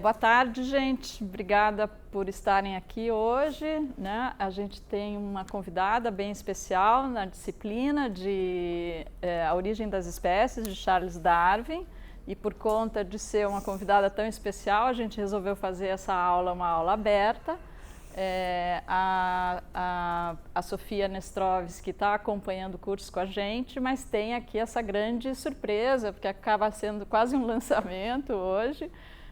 Boa tarde, gente. Obrigada por estarem aqui hoje, né? A gente tem uma convidada bem especial na disciplina de A Origem das Espécies, de Charles Darwin. E por conta de ser uma convidada tão especial, a gente resolveu fazer essa aula, uma aula aberta. A Sofia Nestrovski está acompanhando o curso com a gente, mas tem aqui essa grande surpresa, porque acaba sendo quase um lançamento hoje.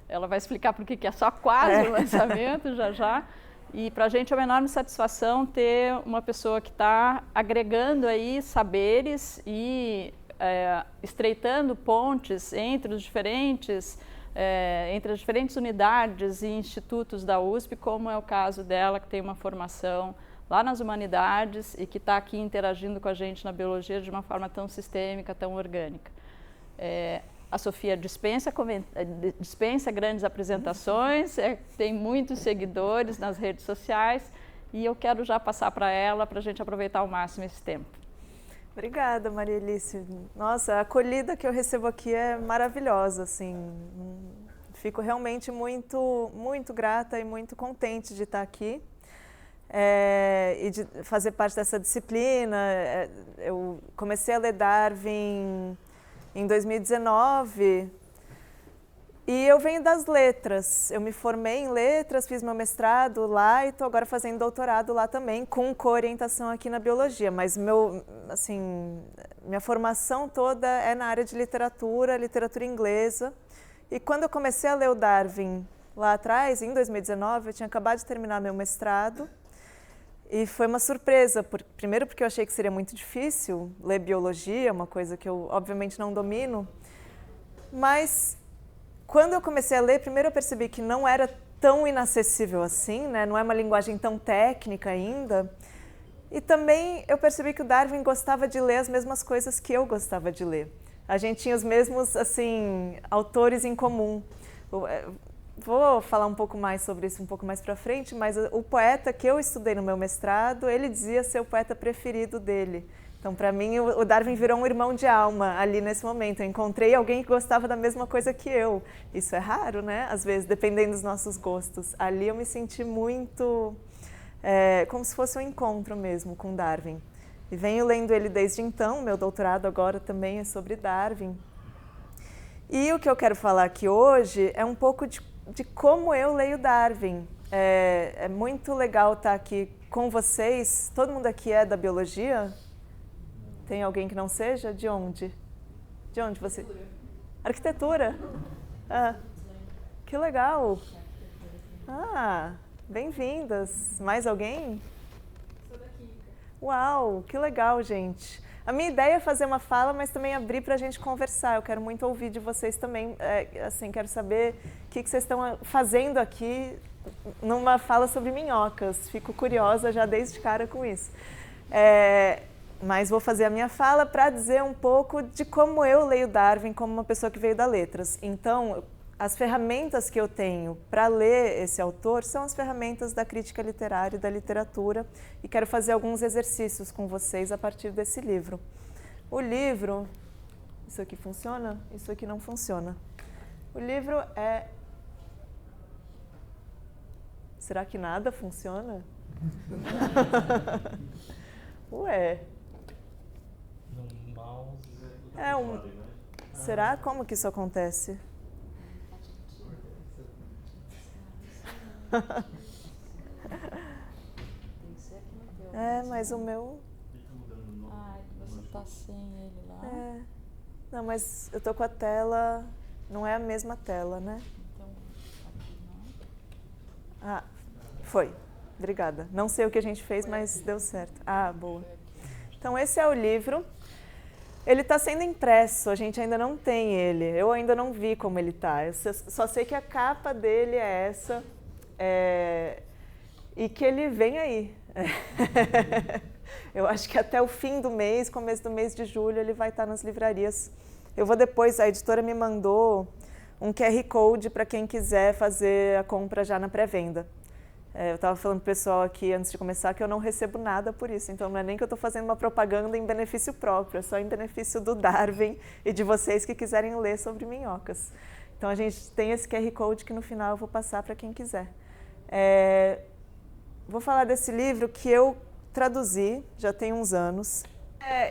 Ela vai explicar por que é só quase um lançamento, já. E para a gente é uma enorme satisfação ter uma pessoa que está agregando aí saberes e estreitando pontes entre as diferentes unidades e institutos da USP, como é o caso dela, que tem uma formação lá nas humanidades e que está aqui interagindo com a gente na biologia de uma forma tão sistêmica, tão orgânica. A Sofia dispensa grandes apresentações, tem muitos seguidores nas redes sociais e eu quero já passar para ela para a gente aproveitar ao máximo esse tempo. Obrigada, Maria Alice. Nossa, a acolhida que eu recebo aqui é maravilhosa, assim. Fico realmente muito grata e muito contente de estar aqui e de fazer parte dessa disciplina. Eu comecei a ler Darwin em 2019 e eu venho das letras. Eu me formei em letras, fiz meu mestrado lá e estou agora fazendo doutorado lá também, com co-orientação aqui na biologia. Mas minha formação toda é na área de literatura inglesa. E quando eu comecei a ler o Darwin lá atrás, em 2019, eu tinha acabado de terminar meu mestrado. E foi uma surpresa, primeiro porque eu achei que seria muito difícil ler biologia, uma coisa que eu obviamente não domino, mas quando eu comecei a ler, primeiro eu percebi que não era tão inacessível assim, né? Não é uma linguagem tão técnica ainda, e também eu percebi que o Darwin gostava de ler as mesmas coisas que eu gostava de ler. A gente tinha os mesmos autores em comum. Vou falar um pouco mais sobre isso um pouco mais para frente, mas o poeta que eu estudei no meu mestrado, ele dizia ser o poeta preferido dele. Então, para mim, o Darwin virou um irmão de alma ali nesse momento. Eu encontrei alguém que gostava da mesma coisa que eu. Isso é raro, né? Às vezes, dependendo dos nossos gostos. Ali eu me senti muito como se fosse um encontro mesmo com Darwin. E venho lendo ele desde então. Meu doutorado agora também é sobre Darwin. E o que eu quero falar aqui hoje é um pouco de como eu leio Darwin. É muito legal estar aqui com vocês. Todo mundo aqui é da biologia? Tem alguém que não seja? De onde? De onde você? Arquitetura? Ah, que legal! Ah, bem-vindas. Mais alguém? Sou da Química. Uau, que legal, gente. A minha ideia é fazer uma fala, mas também abrir para a gente conversar. Eu quero muito ouvir de vocês também. Quero saber o que vocês estão fazendo aqui numa fala sobre minhocas. Fico curiosa já desde cara com isso. Mas vou fazer a minha fala para dizer um pouco de como eu leio Darwin como uma pessoa que veio da letras. Então, as ferramentas que eu tenho para ler esse autor são as ferramentas da crítica literária e da literatura, e quero fazer alguns exercícios com vocês a partir desse livro. O livro... Isso aqui funciona? Isso aqui não funciona. O livro é... Será que nada funciona? Ué... No mouse Será? Como que isso acontece? Mas o meu... Você está sem ele lá. Não, mas eu tô com a tela... Não é a mesma tela, né? Então, aqui não. Ah, foi. Obrigada. Não sei o que a gente fez, mas deu certo. Ah, boa. Então, esse é o livro. Ele está sendo impresso, a gente ainda não tem ele. Eu ainda não vi como ele está. Eu só sei que a capa dele é essa e que ele vem aí. Eu acho que até o fim do mês, começo do mês de julho, ele vai estar nas livrarias. Eu vou depois, a editora me mandou um QR Code para quem quiser fazer a compra já na pré-venda. Eu estava falando para o pessoal aqui antes de começar que eu não recebo nada por isso, então não é nem que eu estou fazendo uma propaganda em benefício próprio, é só em benefício do Darwin e de vocês que quiserem ler sobre minhocas. Então a gente tem esse QR Code que no final eu vou passar para quem quiser. Vou falar desse livro que eu traduzi, já tem uns anos.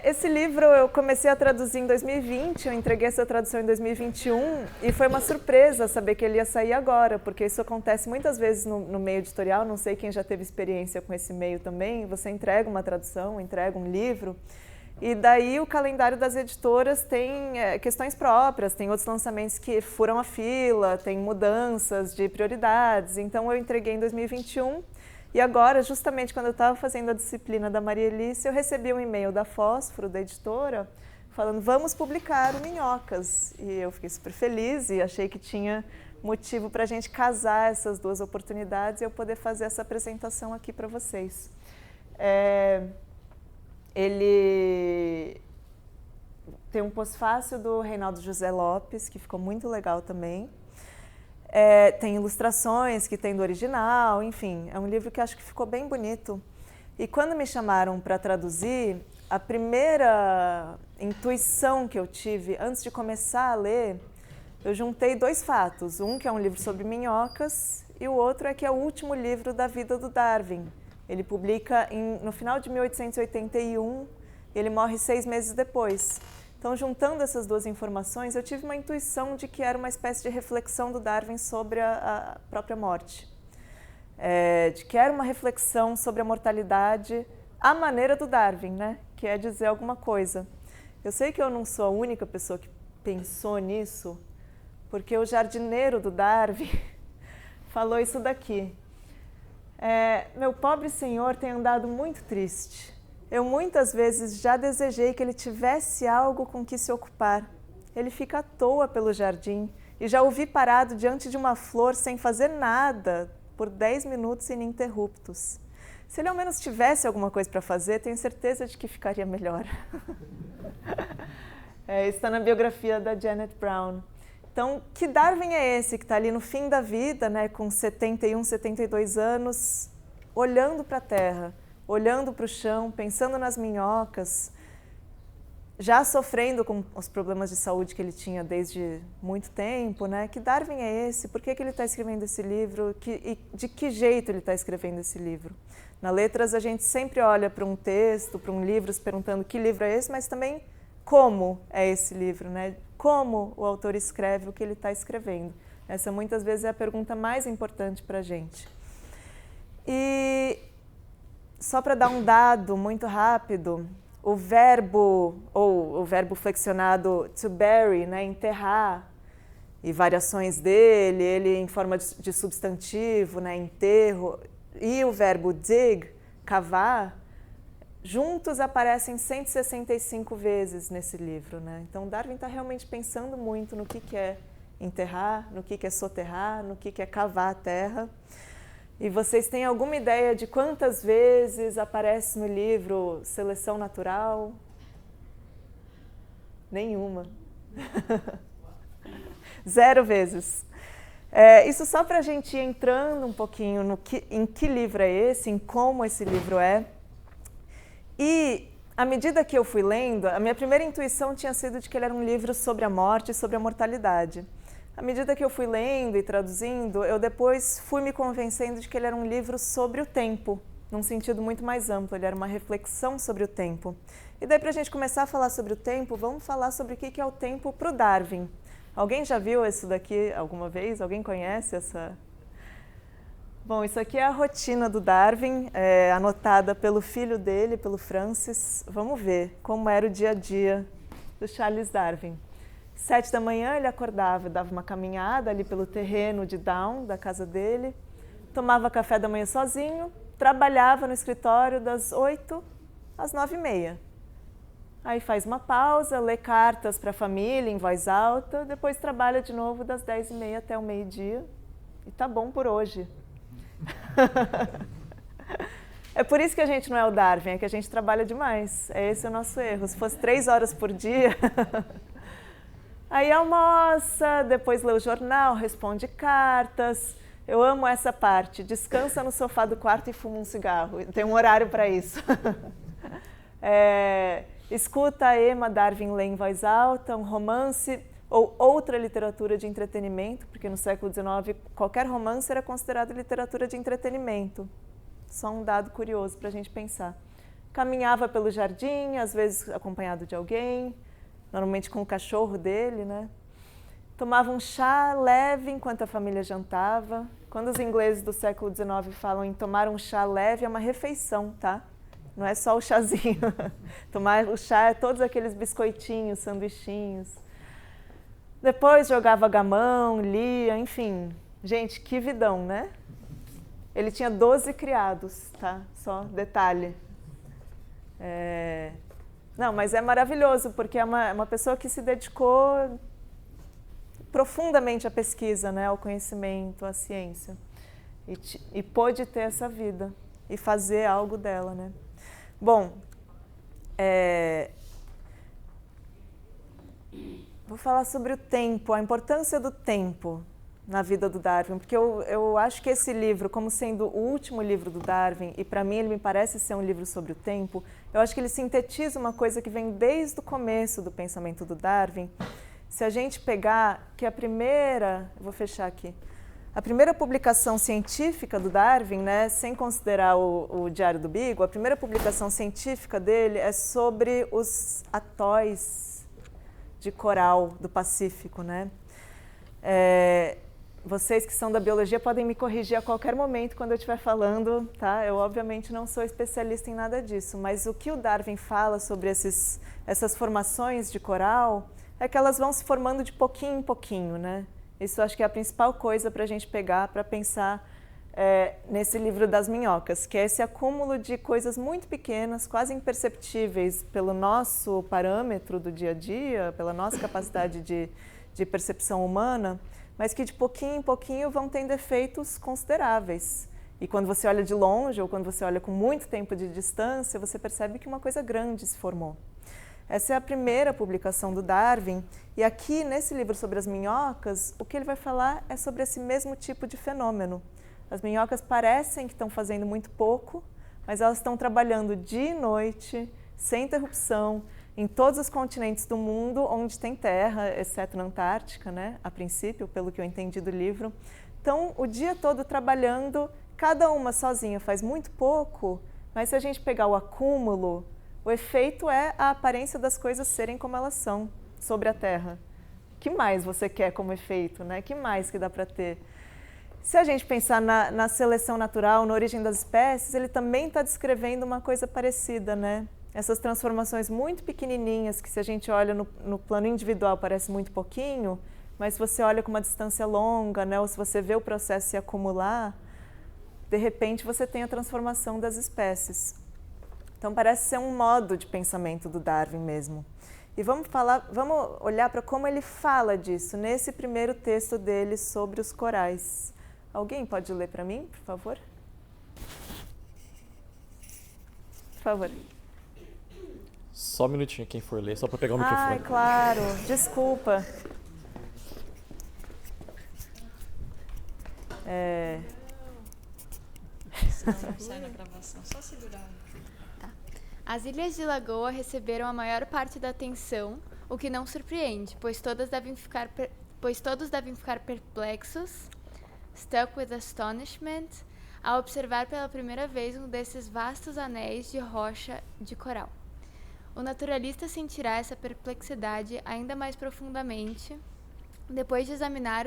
Esse livro eu comecei a traduzir em 2020, eu entreguei essa tradução em 2021 e foi uma surpresa saber que ele ia sair agora, porque isso acontece muitas vezes no meio editorial, não sei quem já teve experiência com esse meio também, você entrega uma tradução, entrega um livro e daí o calendário das editoras tem questões próprias, tem outros lançamentos que furam a fila, tem mudanças de prioridades, então eu entreguei em 2021. E agora, justamente quando eu estava fazendo a disciplina da Maria Elícia, eu recebi um e-mail da Fósforo, da editora, falando, vamos publicar o Minhocas. E eu fiquei super feliz e achei que tinha motivo para a gente casar essas duas oportunidades e eu poder fazer essa apresentação aqui para vocês. Ele tem um pós-fácil do Reinaldo José Lopes, que ficou muito legal também. Tem ilustrações que tem do original, enfim, é um livro que acho que ficou bem bonito. E quando me chamaram para traduzir, a primeira intuição que eu tive antes de começar a ler, eu juntei dois fatos. Um que é um livro sobre minhocas e o outro é que é o último livro da vida do Darwin. Ele publica no final de 1881 e ele morre 6 meses depois. Então, juntando essas duas informações, eu tive uma intuição de que era uma espécie de reflexão do Darwin sobre a própria morte. De que era uma reflexão sobre a mortalidade à maneira do Darwin, né? Que é dizer alguma coisa. Eu sei que eu não sou a única pessoa que pensou nisso, porque o jardineiro do Darwin falou isso daqui. Meu pobre senhor tem andado muito triste. Eu muitas vezes já desejei que ele tivesse algo com que se ocupar. Ele fica à toa pelo jardim e já o vi parado diante de uma flor sem fazer nada por 10 minutos ininterruptos. Se ele ao menos tivesse alguma coisa para fazer, tenho certeza de que ficaria melhor. Isso está na biografia da Janet Brown. Então, que Darwin é esse que está ali no fim da vida, né, com 71, 72 anos, olhando para a Terra, olhando para o chão, pensando nas minhocas, já sofrendo com os problemas de saúde que ele tinha desde muito tempo, né? Que Darwin é esse? Por que ele está escrevendo esse livro? E de que jeito ele está escrevendo esse livro? Na Letras, a gente sempre olha para um texto, para um livro, se perguntando que livro é esse, mas também como é esse livro, né? Como o autor escreve o que ele está escrevendo. Essa muitas vezes é a pergunta mais importante para a gente. E só para dar um dado muito rápido, o verbo, ou o verbo flexionado to bury, né, enterrar, e variações dele, ele em forma de substantivo, né, enterro, e o verbo dig, cavar, juntos aparecem 165 vezes nesse livro, né? Então Darwin está realmente pensando muito no que é enterrar, no que é soterrar, no que é cavar a terra. E vocês têm alguma ideia de quantas vezes aparece no livro seleção natural? Nenhuma. 0 vezes. Isso só para a gente ir entrando um pouquinho em que livro é esse, em como esse livro é. E, à medida que eu fui lendo, a minha primeira intuição tinha sido de que ele era um livro sobre a morte e sobre a mortalidade. À medida que eu fui lendo e traduzindo, eu depois fui me convencendo de que ele era um livro sobre o tempo, num sentido muito mais amplo. Ele era uma reflexão sobre o tempo. E daí, para a gente começar a falar sobre o tempo, vamos falar sobre o que é o tempo para o Darwin. Alguém já viu isso daqui alguma vez? Alguém conhece essa? Bom, isso aqui é a rotina do Darwin, anotada pelo filho dele, pelo Francis. Vamos ver como era o dia a dia do Charles Darwin. 7 da manhã ele acordava, dava uma caminhada ali pelo terreno de Down, da casa dele, tomava café da manhã sozinho, trabalhava no escritório das 8 às 9h30. Aí faz uma pausa, lê cartas para a família em voz alta, depois trabalha de novo das 10h30 até o meio-dia. E tá bom por hoje. É por isso que a gente não é o Darwin, é que a gente trabalha demais. Esse é o nosso erro. Se fosse 3 horas por dia... Aí almoça, depois lê o jornal, responde cartas. Eu amo essa parte. Descansa no sofá do quarto e fuma um cigarro. Tem um horário para isso. Escuta a Emma Darwin ler em voz alta, um romance. ou outra literatura de entretenimento, porque no século XIX qualquer romance era considerado literatura de entretenimento. Só um dado curioso para a gente pensar. Caminhava pelo jardim, às vezes acompanhado de alguém, normalmente com o cachorro dele, né? Tomava um chá leve enquanto a família jantava. Quando os ingleses do século XIX falam em tomar um chá leve, é uma refeição, tá? Não é só o chazinho. Tomar o chá é todos aqueles biscoitinhos, sanduichinhos. Depois jogava gamão, lia, enfim. Gente, que vidão, né? Ele tinha 12 criados, tá? Só detalhe. Não, mas é maravilhoso, porque é uma pessoa que se dedicou profundamente à pesquisa, né? Ao conhecimento, à ciência. E pôde ter essa vida e fazer algo dela, né? Bom, vou falar sobre o tempo, a importância do tempo na vida do Darwin, porque eu acho que esse livro, como sendo o último livro do Darwin, e para mim ele me parece ser um livro sobre o tempo, eu acho que ele sintetiza uma coisa que vem desde o começo do pensamento do Darwin. Se a gente pegar que eu vou fechar aqui, a primeira publicação científica do Darwin, né, sem considerar o Diário do Beagle, a primeira publicação científica dele é sobre os atóis de coral do Pacífico, né? Vocês que são da biologia podem me corrigir a qualquer momento quando eu estiver falando, tá? Eu obviamente não sou especialista em nada disso, mas o que o Darwin fala sobre essas formações de coral é que elas vão se formando de pouquinho em pouquinho, né? Isso acho que é a principal coisa para a gente pegar, para pensar nesse livro das minhocas, que é esse acúmulo de coisas muito pequenas, quase imperceptíveis pelo nosso parâmetro do dia a dia, pela nossa capacidade de percepção humana, mas que de pouquinho em pouquinho vão tendo efeitos consideráveis. E quando você olha de longe, ou quando você olha com muito tempo de distância, você percebe que uma coisa grande se formou. Essa é a primeira publicação do Darwin, e aqui nesse livro sobre as minhocas, o que ele vai falar é sobre esse mesmo tipo de fenômeno. As minhocas parecem que estão fazendo muito pouco, mas elas estão trabalhando dia e noite, sem interrupção, em todos os continentes do mundo onde tem terra, exceto na Antártica, né? A princípio, pelo que eu entendi do livro. Então, o dia todo trabalhando, cada uma sozinha faz muito pouco, mas se a gente pegar o acúmulo, o efeito é a aparência das coisas serem como elas são sobre a Terra. O que mais você quer como efeito, né? O que mais que dá para ter? Se a gente pensar na seleção natural, na origem das espécies, ele também está descrevendo uma coisa parecida, né? Essas transformações muito pequenininhas, que se a gente olha no plano individual parece muito pouquinho, mas se você olha com uma distância longa, né? Ou se você vê o processo se acumular, de repente você tem a transformação das espécies. Então parece ser um modo de pensamento do Darwin mesmo. E vamos olhar para como ele fala disso nesse primeiro texto dele sobre os corais. Alguém pode ler para mim, por favor? Por favor. Só um minutinho, quem for ler, só para pegar o microfone. Ai, claro, desculpa. Não sai na gravação, só segurar. As ilhas de Lagoa receberam a maior parte da atenção, o que não surpreende, pois todos devem ficar perplexos, stuck with astonishment, ao observar pela primeira vez um desses vastos anéis de rocha de coral. O naturalista sentirá essa perplexidade ainda mais profundamente depois de examinar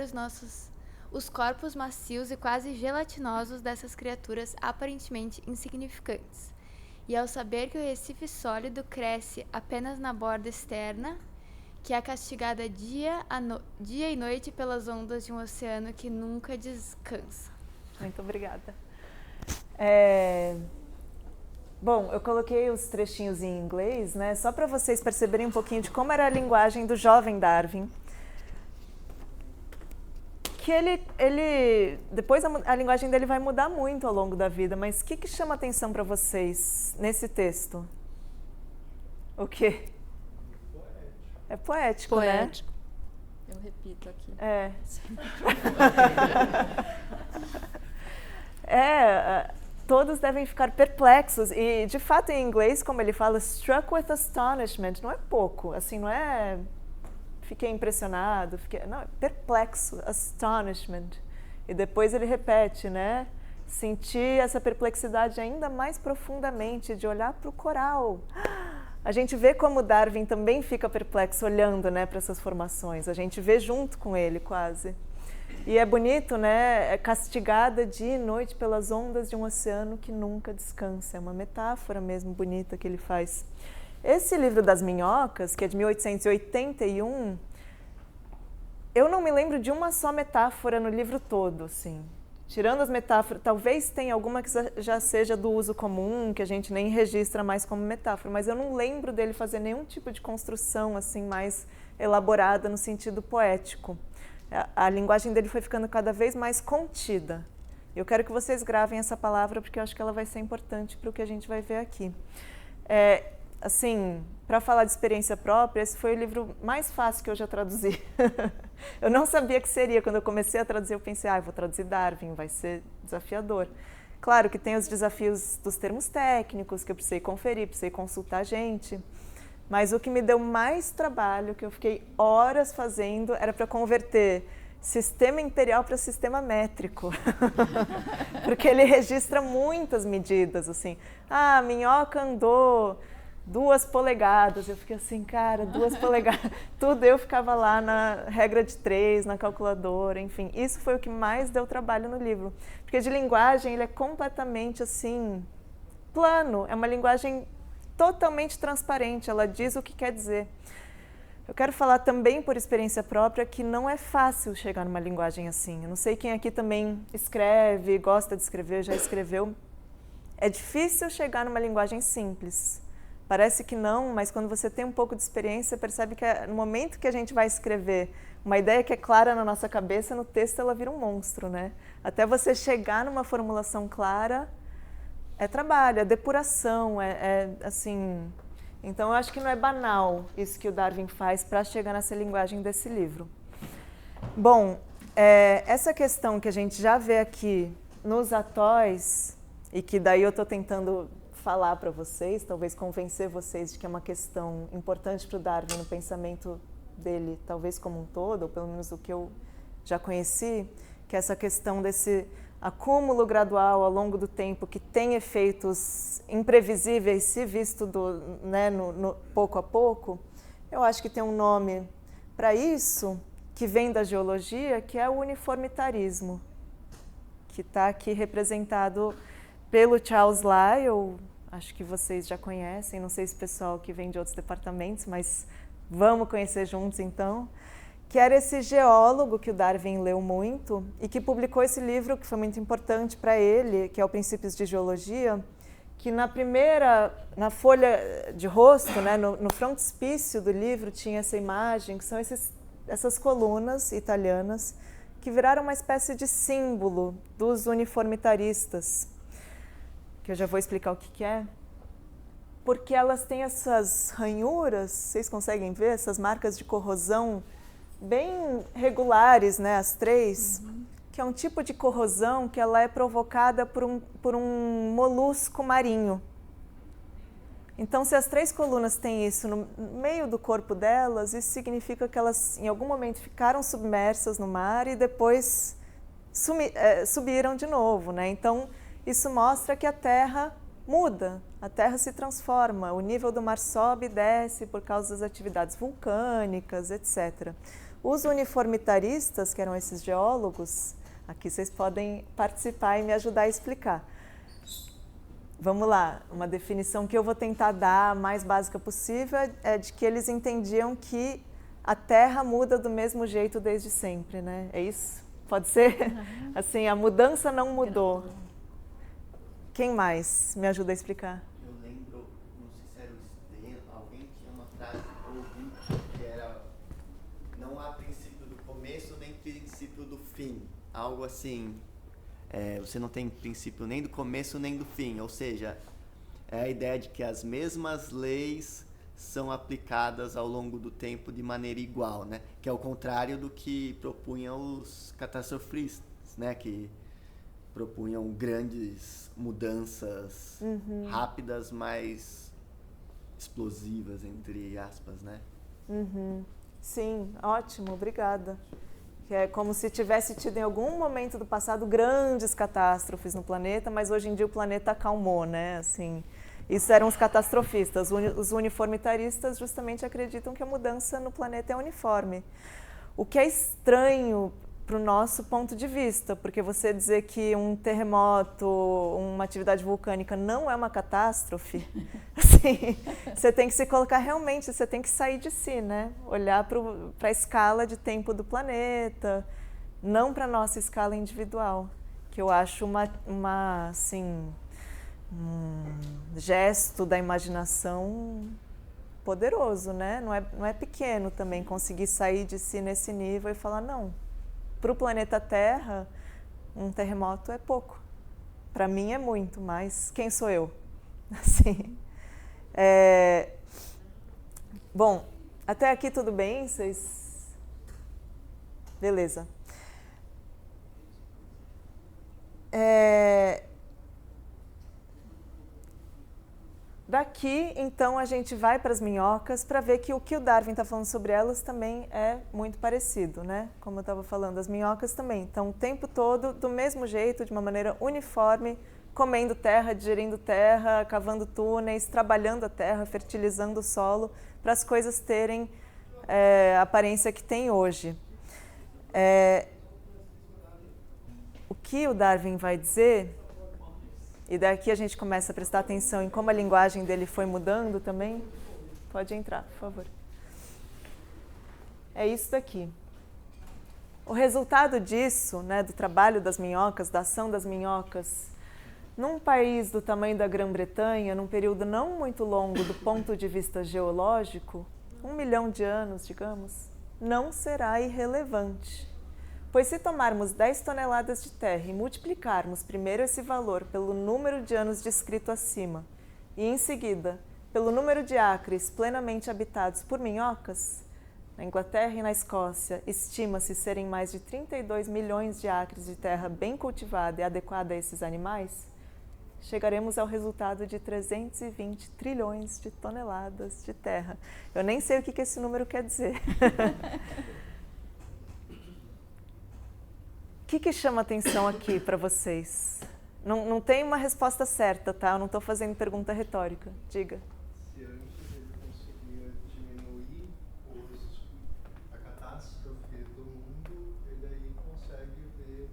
os corpos macios e quase gelatinosos dessas criaturas aparentemente insignificantes. E ao saber que o recife sólido cresce apenas na borda externa, que é castigada dia e noite pelas ondas de um oceano que nunca descansa. Muito obrigada. Bom, eu coloquei os trechinhos em inglês, né, só para vocês perceberem um pouquinho de como era a linguagem do jovem Darwin. Que depois a linguagem dele vai mudar muito ao longo da vida, mas o que chama atenção para vocês nesse texto? O quê? É poético, né? Eu repito aqui. Todos devem ficar perplexos. E, de fato, em inglês, como ele fala, struck with astonishment, não é pouco, assim, não é fiquei impressionado, perplexo, astonishment. E depois ele repete, né? Sentir essa perplexidade ainda mais profundamente, de olhar para o coral. A gente vê como Darwin também fica perplexo olhando, né, para essas formações. A gente vê junto com ele, quase. E é bonito, né? É castigada dia e noite pelas ondas de um oceano que nunca descansa. É uma metáfora mesmo bonita que ele faz. Esse livro das minhocas, que é de 1881, eu não me lembro de uma só metáfora no livro todo, assim. Tirando as metáforas, talvez tenha alguma que já seja do uso comum, que a gente nem registra mais como metáfora, mas eu não lembro dele fazer nenhum tipo de construção assim mais elaborada no sentido poético. A linguagem dele foi ficando cada vez mais contida. Eu quero que vocês gravem essa palavra porque eu acho que ela vai ser importante para o que a gente vai ver aqui. Assim, para falar de experiência própria, esse foi o livro mais fácil que eu já traduzi. Eu não sabia que seria. Quando eu comecei a traduzir, eu pensei, eu vou traduzir Darwin, vai ser desafiador. Claro que tem os desafios dos termos técnicos, que eu precisei conferir, precisei consultar gente. Mas o que me deu mais trabalho, que eu fiquei horas fazendo, era para converter sistema imperial para sistema métrico. Porque ele registra muitas medidas, assim. A minhoca andou 2 polegadas. Eu fiquei assim, cara, 2 polegadas. Tudo eu ficava lá na regra de 3, na calculadora, enfim. Isso foi o que mais deu trabalho no livro. Porque de linguagem ele é completamente assim, plano. É uma linguagem totalmente transparente, ela diz o que quer dizer. Eu quero falar também por experiência própria que não é fácil chegar numa linguagem assim. Eu não sei quem aqui também escreve, gosta de escrever, já escreveu. É difícil chegar numa linguagem simples. Parece que não, mas quando você tem um pouco de experiência, percebe que no momento que a gente vai escrever uma ideia que é clara na nossa cabeça, no texto ela vira um monstro, né? Até você chegar numa formulação clara, é trabalho, é depuração, assim... Então, eu acho que não é banal isso que o Darwin faz para chegar nessa linguagem desse livro. Bom, essa questão que a gente já vê aqui nos atóis, e que daí eu estou tentando falar para vocês, talvez convencer vocês de que é uma questão importante para o Darwin no pensamento dele, talvez como um todo, ou pelo menos o que eu já conheci, que é essa questão desse acúmulo gradual ao longo do tempo que tem efeitos imprevisíveis se visto no pouco a pouco. Eu acho que tem um nome para isso, que vem da geologia, que é o uniformitarismo, que está aqui representado pelo Charles Lyell. Acho que vocês já conhecem, não sei se o pessoal que vem de outros departamentos, mas vamos conhecer juntos então. Que era esse geólogo que o Darwin leu muito e que publicou esse livro que foi muito importante para ele, que é o Princípios de Geologia, que na folha de rosto, né, no frontispício do livro tinha essa imagem, que são essas colunas italianas que viraram uma espécie de símbolo dos uniformitaristas, que eu já vou explicar o que é. Porque elas têm essas ranhuras, vocês conseguem ver, essas marcas de corrosão bem regulares, né, as 3, que é um tipo de corrosão que ela é provocada por um molusco marinho. Então, se as 3 colunas têm isso no meio do corpo delas, isso significa que elas, em algum momento, ficaram submersas no mar e depois subiram de novo, né? Então, isso mostra que a Terra muda, a Terra se transforma, o nível do mar sobe e desce por causa das atividades vulcânicas, etc. Os uniformitaristas, que eram esses geólogos, aqui vocês podem participar e me ajudar a explicar. Vamos lá, uma definição que eu vou tentar dar a mais básica possível é de que eles entendiam que a Terra muda do mesmo jeito desde sempre, né? É isso? Pode ser? Assim, a mudança não mudou. Quem mais me ajuda a explicar? Eu lembro, não sei se era o Estela, alguém tinha uma frase que eu ouvi que era: não há princípio do começo nem princípio do fim. Algo assim, você não tem princípio nem do começo nem do fim. Ou seja, é a ideia de que as mesmas leis são aplicadas ao longo do tempo de maneira igual, né? Que é o contrário do que propunham os catastrofistas, né? Que propunham grandes mudanças rápidas, mas explosivas, entre aspas, né? Sim, ótimo, obrigada. Que é como se tivesse tido em algum momento do passado grandes catástrofes no planeta, mas hoje em dia o planeta acalmou, né? Assim, isso eram os catastrofistas. Os uniformitaristas justamente acreditam que a mudança no planeta é uniforme. O que é estranho para o nosso ponto de vista, porque você dizer que um terremoto, uma atividade vulcânica não é uma catástrofe, assim, você tem que se colocar realmente, você tem que sair de si, né? Olhar para a escala de tempo do planeta, não para a nossa escala individual, que eu acho assim, um gesto da imaginação poderoso, né? Não é pequeno também conseguir sair de si nesse nível e falar, não, para o planeta Terra, um terremoto é pouco. Para mim é muito, mas quem sou eu? Assim, Bom, até aqui tudo bem? Vocês... Beleza. Daqui, então, a gente vai para as minhocas para ver que o que o Darwin está falando sobre elas também é muito parecido, né? Como eu estava falando, as minhocas também estão o tempo todo do mesmo jeito, de uma maneira uniforme, comendo terra, digerindo terra, cavando túneis, trabalhando a terra, fertilizando o solo, para as coisas terem a aparência que tem hoje. O que o Darwin vai dizer... E daqui a gente começa a prestar atenção em como a linguagem dele foi mudando também. Pode entrar, por favor. É isso daqui. O resultado disso, né, do trabalho das minhocas, da ação das minhocas, num país do tamanho da Grã-Bretanha, num período não muito longo do ponto de vista geológico, 1 milhão de anos, digamos, não será irrelevante. Pois se tomarmos 10 toneladas de terra e multiplicarmos primeiro esse valor pelo número de anos descrito acima e, em seguida, pelo número de acres plenamente habitados por minhocas, na Inglaterra e na Escócia estima-se serem mais de 32 milhões de acres de terra bem cultivada e adequada a esses animais, chegaremos ao resultado de 320 trilhões de toneladas de terra. Eu nem sei o que esse número quer dizer. O que chama atenção aqui para vocês? Não tem uma resposta certa, tá? Eu não estou fazendo pergunta retórica. Diga. Se antes ele conseguia diminuir a catástrofe do mundo, ele aí consegue ver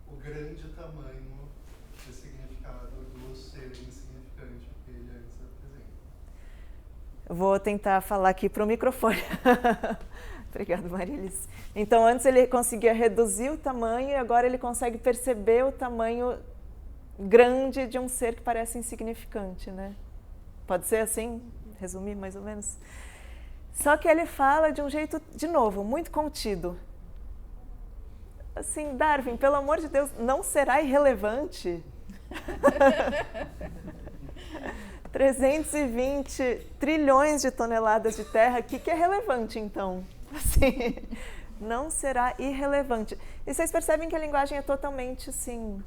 o grande tamanho e significado do ser insignificante que ele antes apresenta. Eu vou tentar falar aqui para o microfone. Obrigada, Marilis. Então, antes ele conseguia reduzir o tamanho e agora ele consegue perceber o tamanho grande de um ser que parece insignificante, né? Pode ser assim? Resumir mais ou menos? Só que ele fala de um jeito, de novo, muito contido. Assim, Darwin, pelo amor de Deus, não será irrelevante? 320 trilhões de toneladas de terra, o que é relevante, então? Assim, não será irrelevante. E vocês percebem que a linguagem é totalmente assim,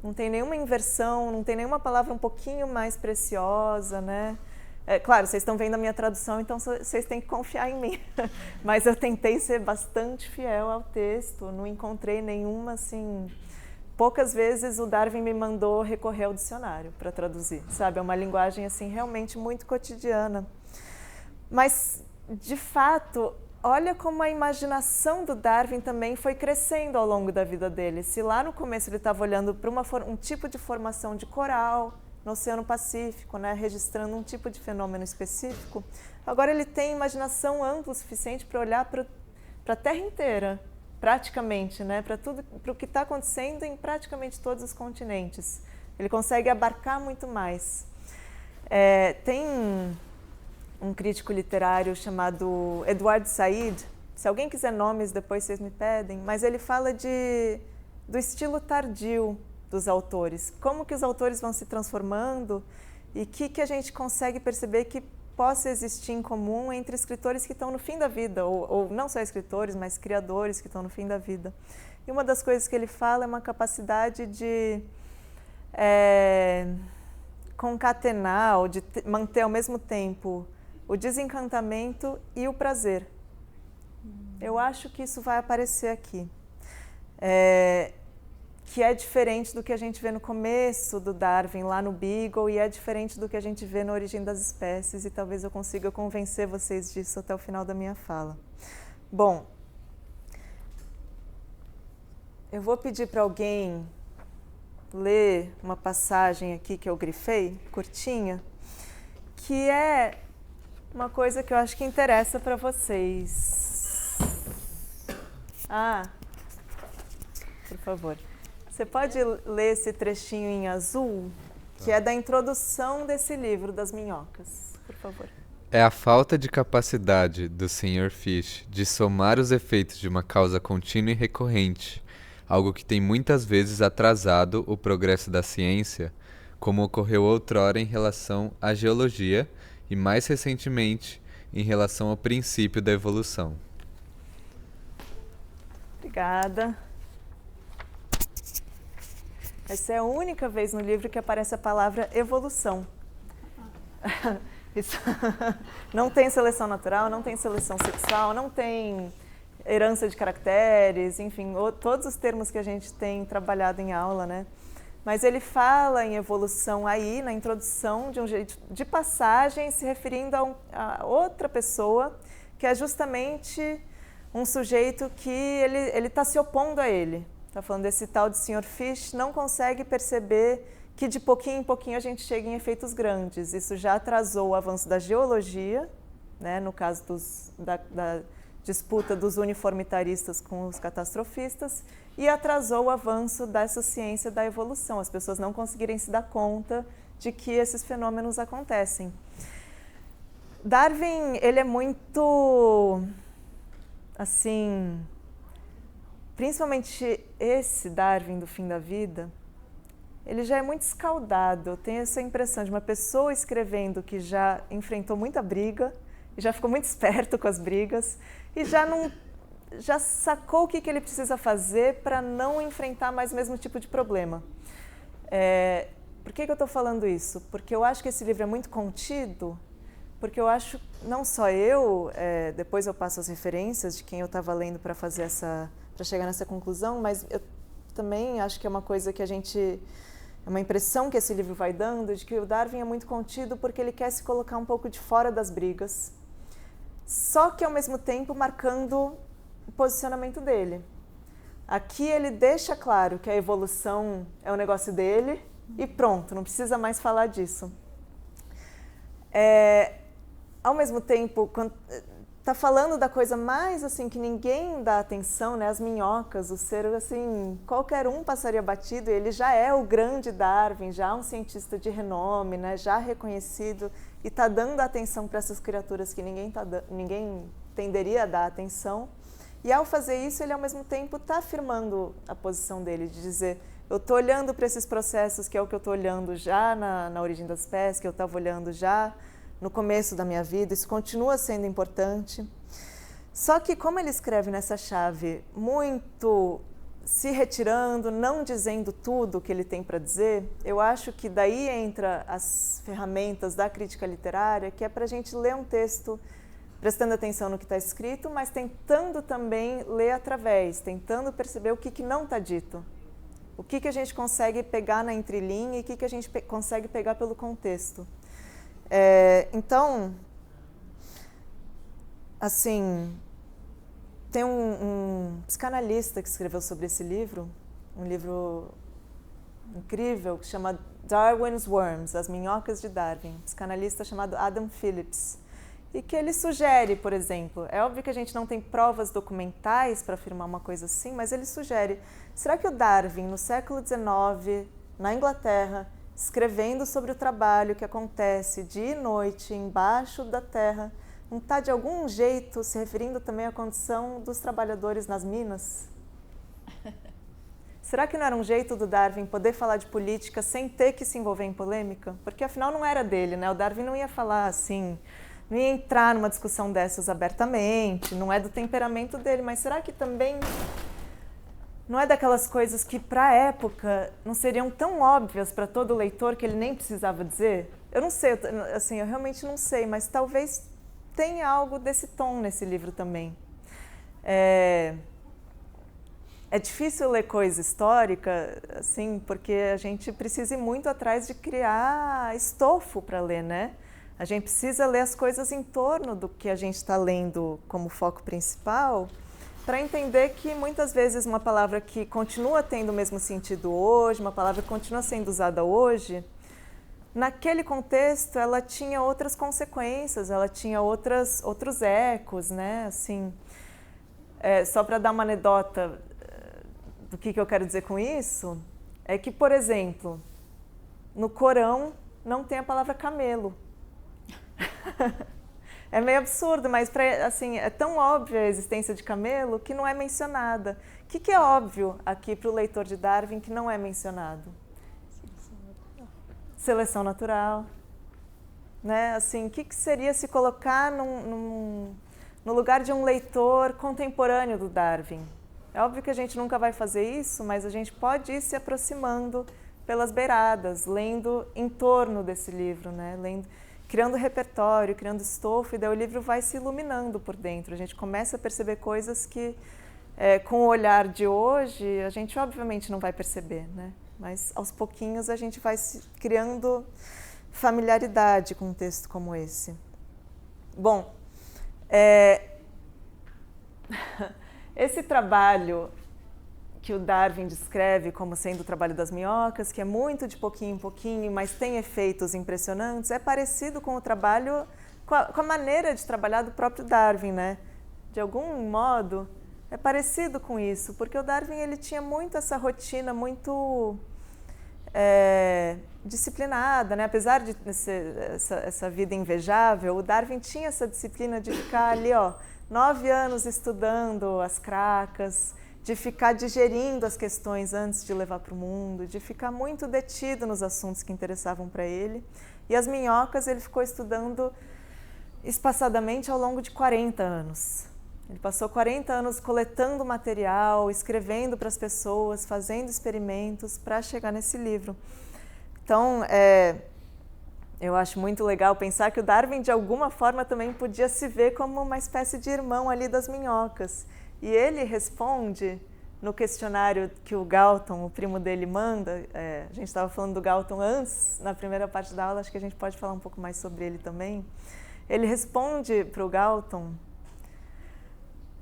não tem nenhuma inversão, não tem nenhuma palavra um pouquinho mais preciosa, né? Claro, vocês estão vendo a minha tradução, então vocês têm que confiar em mim. Mas eu tentei ser bastante fiel ao texto, não encontrei nenhuma, assim... Poucas vezes o Darwin me mandou recorrer ao dicionário para traduzir, sabe? É uma linguagem, assim, realmente muito cotidiana. Mas... de fato, olha como a imaginação do Darwin também foi crescendo ao longo da vida dele. Se lá no começo ele estava olhando para um tipo de formação de coral no Oceano Pacífico, né, registrando um tipo de fenômeno específico, agora ele tem imaginação ampla o suficiente para olhar para a Terra inteira, praticamente, né, para o que está acontecendo em praticamente todos os continentes. Ele consegue abarcar muito mais. Tem um crítico literário chamado Edward Said, se alguém quiser nomes depois vocês me pedem, mas ele fala do estilo tardio dos autores, como que os autores vão se transformando e que a gente consegue perceber que possa existir em comum entre escritores que estão no fim da vida, ou não só escritores, mas criadores que estão no fim da vida. E uma das coisas que ele fala é uma capacidade de concatenar, ou de manter ao mesmo tempo o desencantamento e o prazer. Eu acho que isso vai aparecer aqui. Que é diferente do que a gente vê no começo do Darwin, lá no Beagle, e é diferente do que a gente vê na Origem das Espécies, e talvez eu consiga convencer vocês disso até o final da minha fala. Bom, eu vou pedir para alguém ler uma passagem aqui que eu grifei, curtinha, que é uma coisa que eu acho que interessa para vocês. Por favor. Você pode ler esse trechinho em azul, que é da introdução desse livro das minhocas, por favor. É a falta de capacidade do Sr. Fish de somar os efeitos de uma causa contínua e recorrente, algo que tem muitas vezes atrasado o progresso da ciência, como ocorreu outrora em relação à geologia e mais recentemente em relação ao princípio da evolução. Obrigada. Essa é a única vez no livro que aparece a palavra evolução. Isso. Não tem seleção natural, não tem seleção sexual, não tem herança de caracteres, enfim, todos os termos que a gente tem trabalhado em aula, né? Mas ele fala em evolução aí, na introdução, de um jeito de passagem, se referindo a outra pessoa, que é justamente um sujeito que ele está se opondo a ele. Está falando desse tal de Sr. Fish, não consegue perceber que de pouquinho em pouquinho a gente chega em efeitos grandes. Isso já atrasou o avanço da geologia, né, no caso da disputa dos uniformitaristas com os catastrofistas, e atrasou o avanço dessa ciência da evolução, as pessoas não conseguirem se dar conta de que esses fenômenos acontecem. Darwin, ele é muito, assim, principalmente esse Darwin do fim da vida, ele já é muito escaldado. Eu tenho essa impressão de uma pessoa escrevendo que já enfrentou muita briga, já ficou muito esperto com as brigas e já sacou o que ele precisa fazer para não enfrentar mais o mesmo tipo de problema. Por que eu estou falando isso? Porque eu acho que esse livro é muito contido, porque eu acho, não só eu, depois eu passo as referências de quem eu estava lendo para chegar nessa conclusão, mas eu também acho que é uma coisa que é uma impressão que esse livro vai dando, de que o Darwin é muito contido porque ele quer se colocar um pouco de fora das brigas, só que ao mesmo tempo marcando o posicionamento dele. Aqui ele deixa claro que a evolução é o negócio dele e pronto, não precisa mais falar disso. Ao mesmo tempo, quando está falando da coisa mais assim que ninguém dá atenção, né? As minhocas, o ser assim, qualquer um passaria batido, ele já é o grande Darwin, já um cientista de renome, né? Já reconhecido, e está dando atenção para essas criaturas que ninguém tenderia a dar atenção. E ao fazer isso, ele ao mesmo tempo está afirmando a posição dele, de dizer, eu estou olhando para esses processos, que é o que eu estou olhando já na Origem das Espécies, que eu estava olhando já no começo da minha vida, isso continua sendo importante. Só que como ele escreve nessa chave, muito se retirando, não dizendo tudo o que ele tem para dizer, eu acho que daí entra as ferramentas da crítica literária, que é para a gente ler um texto prestando atenção no que está escrito, mas tentando também ler através, tentando perceber o que não está dito. O que a gente consegue pegar na entrelinha e o que a gente consegue pegar pelo contexto. Então, assim, tem um psicanalista que escreveu sobre esse livro, um livro incrível que chama Darwin's Worms, As Minhocas de Darwin, um psicanalista chamado Adam Phillips, e que ele sugere, por exemplo, é óbvio que a gente não tem provas documentais para afirmar uma coisa assim, mas ele sugere, será que o Darwin, no século XIX, na Inglaterra, escrevendo sobre o trabalho que acontece dia e noite embaixo da terra, não está de algum jeito se referindo também à condição dos trabalhadores nas minas? Será que não era um jeito do Darwin poder falar de política sem ter que se envolver em polêmica? Porque afinal não era dele, né? O Darwin não ia falar assim, não ia entrar numa discussão dessas abertamente, não é do temperamento dele, mas será que também não é daquelas coisas que, para a época, não seriam tão óbvias para todo leitor que ele nem precisava dizer? Eu não sei, assim, eu realmente não sei, mas talvez tem algo desse tom nesse livro também. É difícil ler coisa histórica, assim, porque a gente precisa ir muito atrás de criar estofo para ler, né? A gente precisa ler as coisas em torno do que a gente está lendo como foco principal, para entender que muitas vezes uma palavra que continua tendo o mesmo sentido hoje, uma palavra que continua sendo usada hoje, naquele contexto ela tinha outras consequências, ela tinha outros ecos, né? Assim, só para dar uma anedota do que eu quero dizer com isso, é que, por exemplo, no Corão não tem a palavra camelo. É meio absurdo, mas assim, é tão óbvia a existência de camelo que não é mencionada. O que é óbvio aqui para o leitor de Darwin que não é mencionado? Seleção natural. Né? Assim, o que seria se colocar no lugar de um leitor contemporâneo do Darwin? É óbvio que a gente nunca vai fazer isso, mas a gente pode ir se aproximando pelas beiradas, lendo em torno desse livro, né? Criando repertório, criando estofo, e daí o livro vai se iluminando por dentro. A gente começa a perceber coisas que, com o olhar de hoje, a gente obviamente não vai perceber, né? Mas aos pouquinhos a gente vai criando familiaridade com um texto como esse. Bom, esse trabalho que o Darwin descreve como sendo o trabalho das minhocas, que é muito de pouquinho em pouquinho, mas tem efeitos impressionantes, é parecido com o trabalho, com a maneira de trabalhar do próprio Darwin, né? De algum modo, é parecido com isso, porque o Darwin ele tinha muito essa rotina muito disciplinada, né? Apesar de essa vida invejável, o Darwin tinha essa disciplina de ficar ali, 9 anos estudando as cracas, de ficar digerindo as questões antes de levar para o mundo, de ficar muito detido nos assuntos que interessavam para ele. E as minhocas ele ficou estudando espaçadamente ao longo de 40 anos. Ele passou 40 anos coletando material, escrevendo para as pessoas, fazendo experimentos para chegar nesse livro. Então, eu acho muito legal pensar que o Darwin, de alguma forma, também podia se ver como uma espécie de irmão ali das minhocas. E ele responde no questionário que o Galton, o primo dele, manda. A gente estava falando do Galton antes, na primeira parte da aula, acho que a gente pode falar um pouco mais sobre ele também. Ele responde para o Galton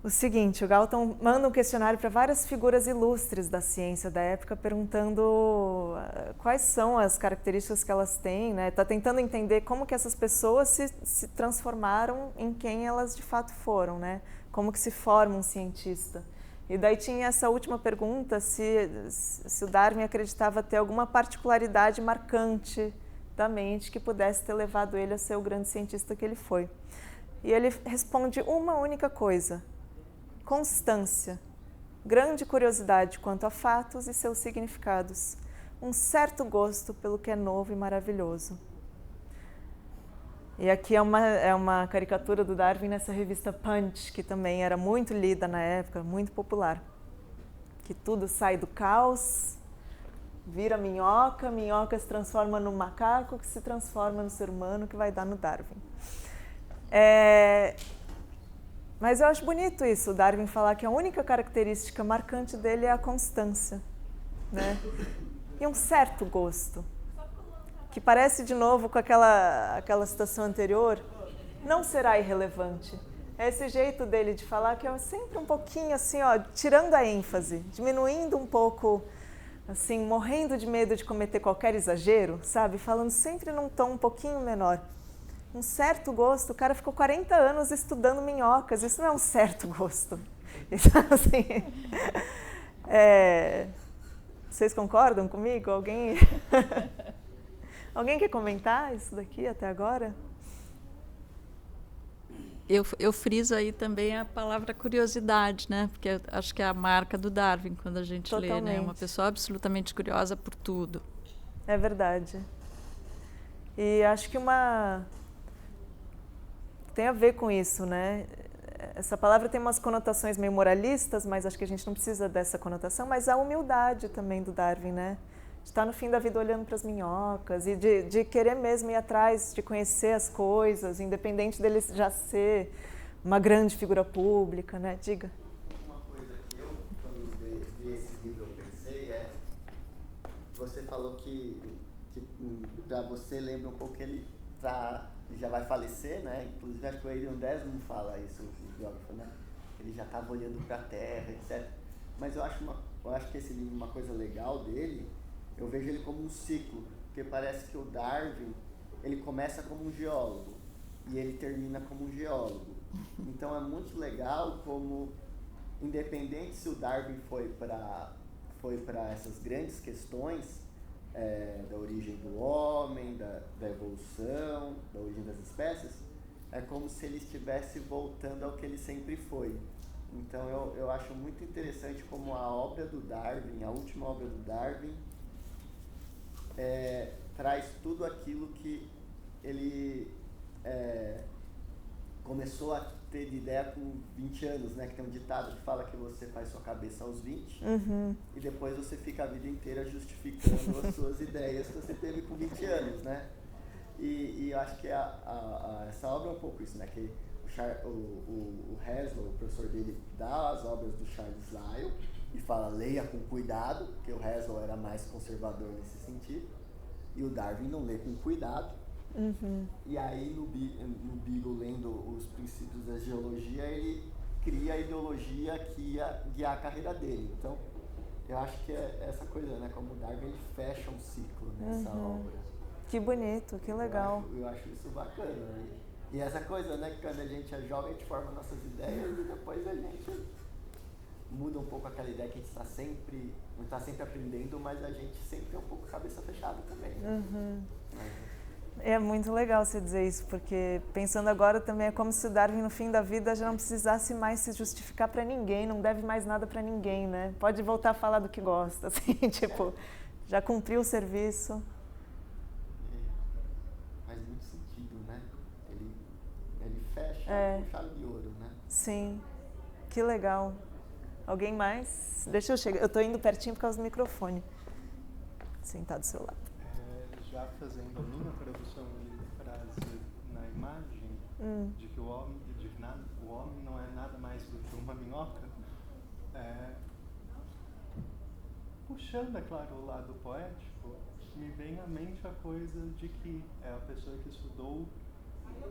o seguinte: o Galton manda um questionário para várias figuras ilustres da ciência da época, perguntando quais são as características que elas têm, né? Está tentando entender como que essas pessoas se transformaram em quem elas de fato foram, né? Como que se forma um cientista. E daí tinha essa última pergunta, se o Darwin acreditava ter alguma particularidade marcante da mente que pudesse ter levado ele a ser o grande cientista que ele foi. E ele responde uma única coisa: constância, grande curiosidade quanto a fatos e seus significados, um certo gosto pelo que é novo e maravilhoso. E aqui é uma caricatura do Darwin nessa revista Punch, que também era muito lida na época, muito popular. Que tudo sai do caos, vira minhoca, minhoca se transforma no macaco, que se transforma no ser humano, que vai dar no Darwin. Mas eu acho bonito isso, o Darwin falar que a única característica marcante dele é a constância, né? E um certo gosto, que parece de novo com aquela citação anterior, não será irrelevante. É esse jeito dele de falar que é sempre um pouquinho assim, tirando a ênfase, diminuindo um pouco, assim, morrendo de medo de cometer qualquer exagero, sabe? Falando sempre num tom um pouquinho menor. Um certo gosto, o cara ficou 40 anos estudando minhocas, isso não é um certo gosto. Isso, assim, vocês concordam comigo? Alguém quer comentar isso daqui até agora? Eu friso aí também a palavra curiosidade, né? Porque eu acho que é a marca do Darwin quando a gente lê, né? Uma pessoa absolutamente curiosa por tudo. É verdade. E acho que tem a ver com isso, né? Essa palavra tem umas conotações meio moralistas, mas acho que a gente não precisa dessa conotação, mas a humildade também do Darwin, né? estar no fim da vida olhando para as minhocas e de querer mesmo ir atrás, de conhecer as coisas, independente dele já ser uma grande figura pública, né? Diga. Uma coisa que eu, quando vi esse livro, eu pensei você falou que para você lembra um pouco que ele já vai falecer, né? Inclusive acho que o Adrian Desmond fala isso, o biógrafo, né? Ele já estava olhando para a Terra, etc. Mas eu acho que esse livro, uma coisa legal dele, eu vejo ele como um ciclo, porque parece que o Darwin, ele começa como um geólogo e ele termina como um geólogo. Então é muito legal como, independente se o Darwin foi para essas grandes questões da origem do homem, da evolução, da origem das espécies, é como se ele estivesse voltando ao que ele sempre foi. Então eu acho muito interessante como a obra do Darwin, a última obra do Darwin, traz tudo aquilo que ele começou a ter de ideia com 20 anos, né? Que tem um ditado que fala que você faz sua cabeça aos 20 e depois você fica a vida inteira justificando as suas ideias que você teve com 20 anos, né? E eu acho que essa obra é um pouco isso, né? Que o Haslow, o professor dele, dá as obras do Charles Lyell e fala, leia com cuidado, porque o Haslow era mais conservador nesse sentido, e o Darwin não lê com cuidado. E aí no Beagle, lendo os princípios da geologia, ele cria a ideologia que ia guiar a carreira dele. Então eu acho que é essa coisa, né? Como o Darwin, ele fecha um ciclo nessa obra. Que bonito, que legal. Eu acho isso bacana, né? E essa coisa, né, que quando a gente é jovem, a gente forma nossas ideias e depois a gente muda um pouco aquela ideia que a gente está sempre aprendendo, mas a gente sempre tem um pouco a cabeça fechada também. Né? É muito legal você dizer isso, porque pensando agora também é como se o Darwin no fim da vida já não precisasse mais se justificar para ninguém, não deve mais nada para ninguém, né? Pode voltar a falar do que gosta, assim, tipo, já cumpriu o serviço. Faz muito sentido, né? Ele fecha com chave de ouro, né? Sim, que legal. Alguém mais? Deixa eu chegar, eu estou indo pertinho por causa do microfone. Sentar do seu lado. Já fazendo a minha tradução de frase na imagem, de que o homem não é nada mais do que uma minhoca, puxando, é claro, o lado poético, me vem à mente a coisa de que é a pessoa que estudou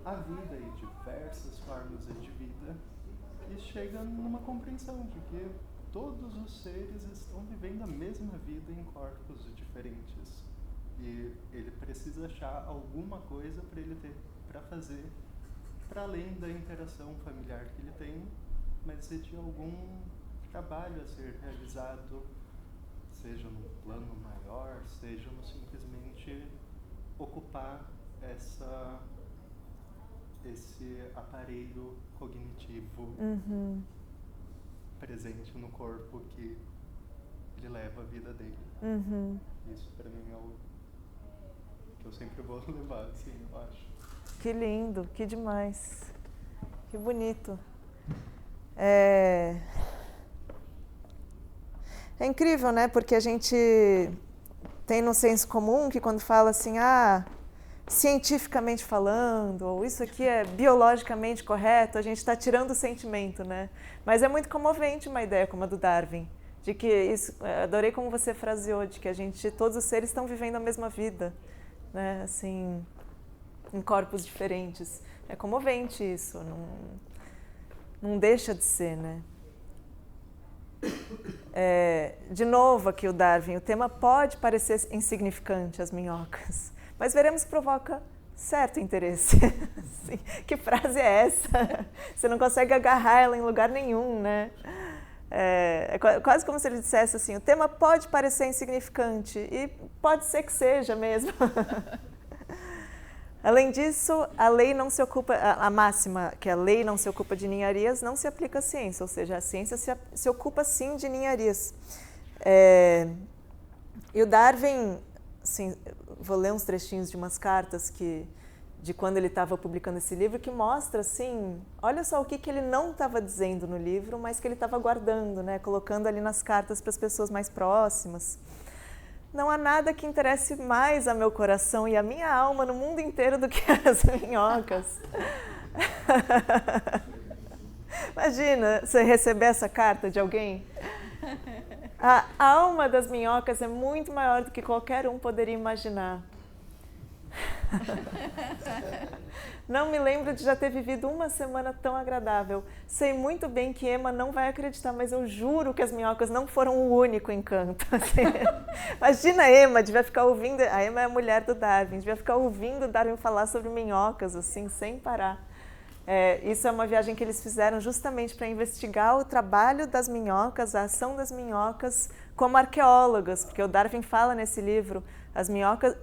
a vida e diversas formas de vida e chega numa compreensão de que todos os seres estão vivendo a mesma vida em corpos diferentes. E ele precisa achar alguma coisa para ele ter para fazer, para além da interação familiar que ele tem, mas de algum trabalho a ser realizado, seja num plano maior, seja no simplesmente ocupar esse aparelho cognitivo presente no corpo que ele leva a vida dele. Isso para mim é o que eu sempre vou levar, assim, eu acho. Que lindo, que demais. Que bonito. É incrível, né? Porque a gente tem no senso comum que quando fala assim, cientificamente falando, ou isso aqui é biologicamente correto, a gente está tirando o sentimento, né? Mas é muito comovente uma ideia como a do Darwin, de que isso, adorei como você fraseou, de que todos os seres estão vivendo a mesma vida, né? Assim, em corpos diferentes. É comovente isso, não deixa de ser, né? De novo aqui o Darwin, o tema pode parecer insignificante, as minhocas, mas veremos que provoca certo interesse. Assim, que frase é essa? Você não consegue agarrar ela em lugar nenhum, né? É quase como se ele dissesse assim, o tema pode parecer insignificante e pode ser que seja mesmo. Além disso, a lei não se ocupa, a máxima que a lei não se ocupa de ninharias não se aplica à ciência, ou seja, a ciência se ocupa sim de ninharias. E o Darwin, assim, vou ler uns trechinhos de umas cartas de quando ele estava publicando esse livro, que mostra, assim, olha só o que ele não estava dizendo no livro, mas que ele estava guardando, né, colocando ali nas cartas para as pessoas mais próximas. Não há nada que interesse mais a meu coração e a minha alma no mundo inteiro do que as minhocas. Imagina você receber essa carta de alguém. A alma das minhocas é muito maior do que qualquer um poderia imaginar. Não me lembro de já ter vivido uma semana tão agradável. Sei muito bem que Emma não vai acreditar, mas eu juro que as minhocas não foram o único encanto. Assim, imagina a Emma, devia ficar ouvindo, a Emma é a mulher do Darwin, devia ficar ouvindo o Darwin falar sobre minhocas, assim, sem parar. Isso é uma viagem que eles fizeram justamente para investigar o trabalho das minhocas, a ação das minhocas como arqueólogas, porque o Darwin fala nesse livro, as minhocas...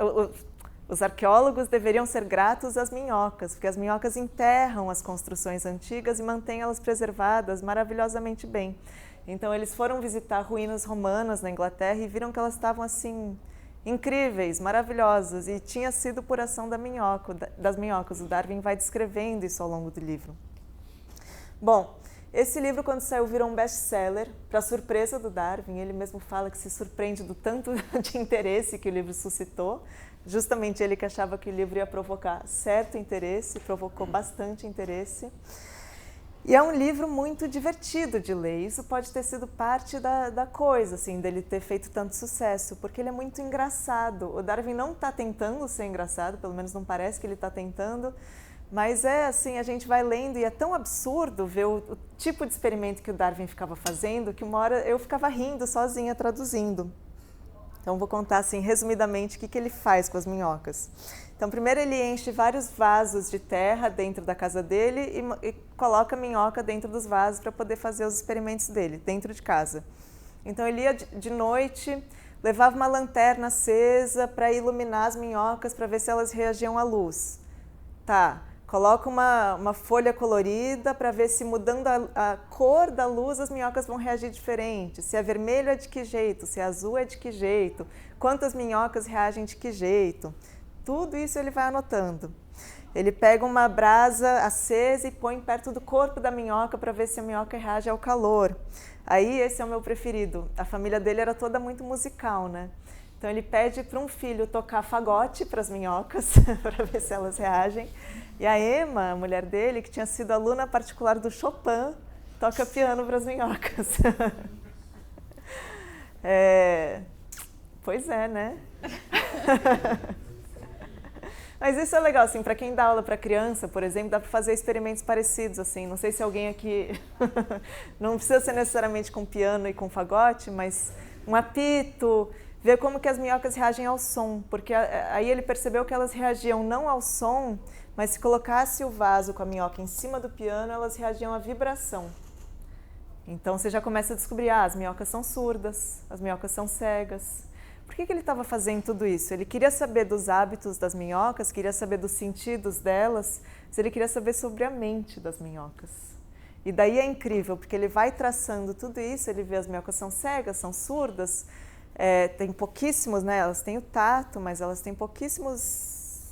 Os arqueólogos deveriam ser gratos às minhocas, porque as minhocas enterram as construções antigas e mantêm elas preservadas maravilhosamente bem. Então eles foram visitar ruínas romanas na Inglaterra e viram que elas estavam assim incríveis, maravilhosas, e tinha sido por ação das minhocas. O Darwin vai descrevendo isso ao longo do livro. Bom, esse livro, quando saiu, virou um best-seller, para surpresa do Darwin. Ele mesmo fala que se surpreende do tanto de interesse que o livro suscitou. Justamente ele que achava que o livro ia provocar certo interesse, provocou bastante interesse. E é um livro muito divertido de ler. Isso pode ter sido parte da coisa, assim, dele ter feito tanto sucesso, porque ele é muito engraçado. O Darwin não está tentando ser engraçado, pelo menos não parece que ele está tentando, mas assim, a gente vai lendo e é tão absurdo ver o tipo de experimento que o Darwin ficava fazendo, que uma hora eu ficava rindo sozinha traduzindo. Então, vou contar, assim, resumidamente, o que ele faz com as minhocas. Então, primeiro ele enche vários vasos de terra dentro da casa dele e coloca a minhoca dentro dos vasos para poder fazer os experimentos dele, dentro de casa. Então, ele ia de noite, levava uma lanterna acesa para iluminar as minhocas, para ver se elas reagiam à luz. Tá. Coloca uma folha colorida para ver se mudando a cor da luz as minhocas vão reagir diferente. Se é vermelho é de que jeito, se é azul é de que jeito, quantas minhocas reagem de que jeito. Tudo isso ele vai anotando. Ele pega uma brasa acesa e põe perto do corpo da minhoca para ver se a minhoca reage ao calor. Aí esse é o meu preferido. A família dele era toda muito musical, né? Então ele pede para um filho tocar fagote para as minhocas, para ver se elas reagem. E a Emma, a mulher dele, que tinha sido aluna particular do Chopin, toca piano para as minhocas. Pois é, né? Mas isso é legal, assim, para quem dá aula para criança, por exemplo, dá para fazer experimentos parecidos, assim. Não sei se alguém aqui... Não precisa ser necessariamente com piano e com fagote, mas um apito... Ver como que as minhocas reagem ao som, porque aí ele percebeu que elas reagiam não ao som, mas se colocasse o vaso com a minhoca em cima do piano, elas reagiam à vibração. Então você já começa a descobrir, as minhocas são surdas, as minhocas são cegas. Por que ele estava fazendo tudo isso? Ele queria saber dos hábitos das minhocas, queria saber dos sentidos delas, mas ele queria saber sobre a mente das minhocas. E daí é incrível, porque ele vai traçando tudo isso, ele vê as minhocas são cegas, são surdas, tem pouquíssimos, né? Elas têm o tato, mas elas têm pouquíssimos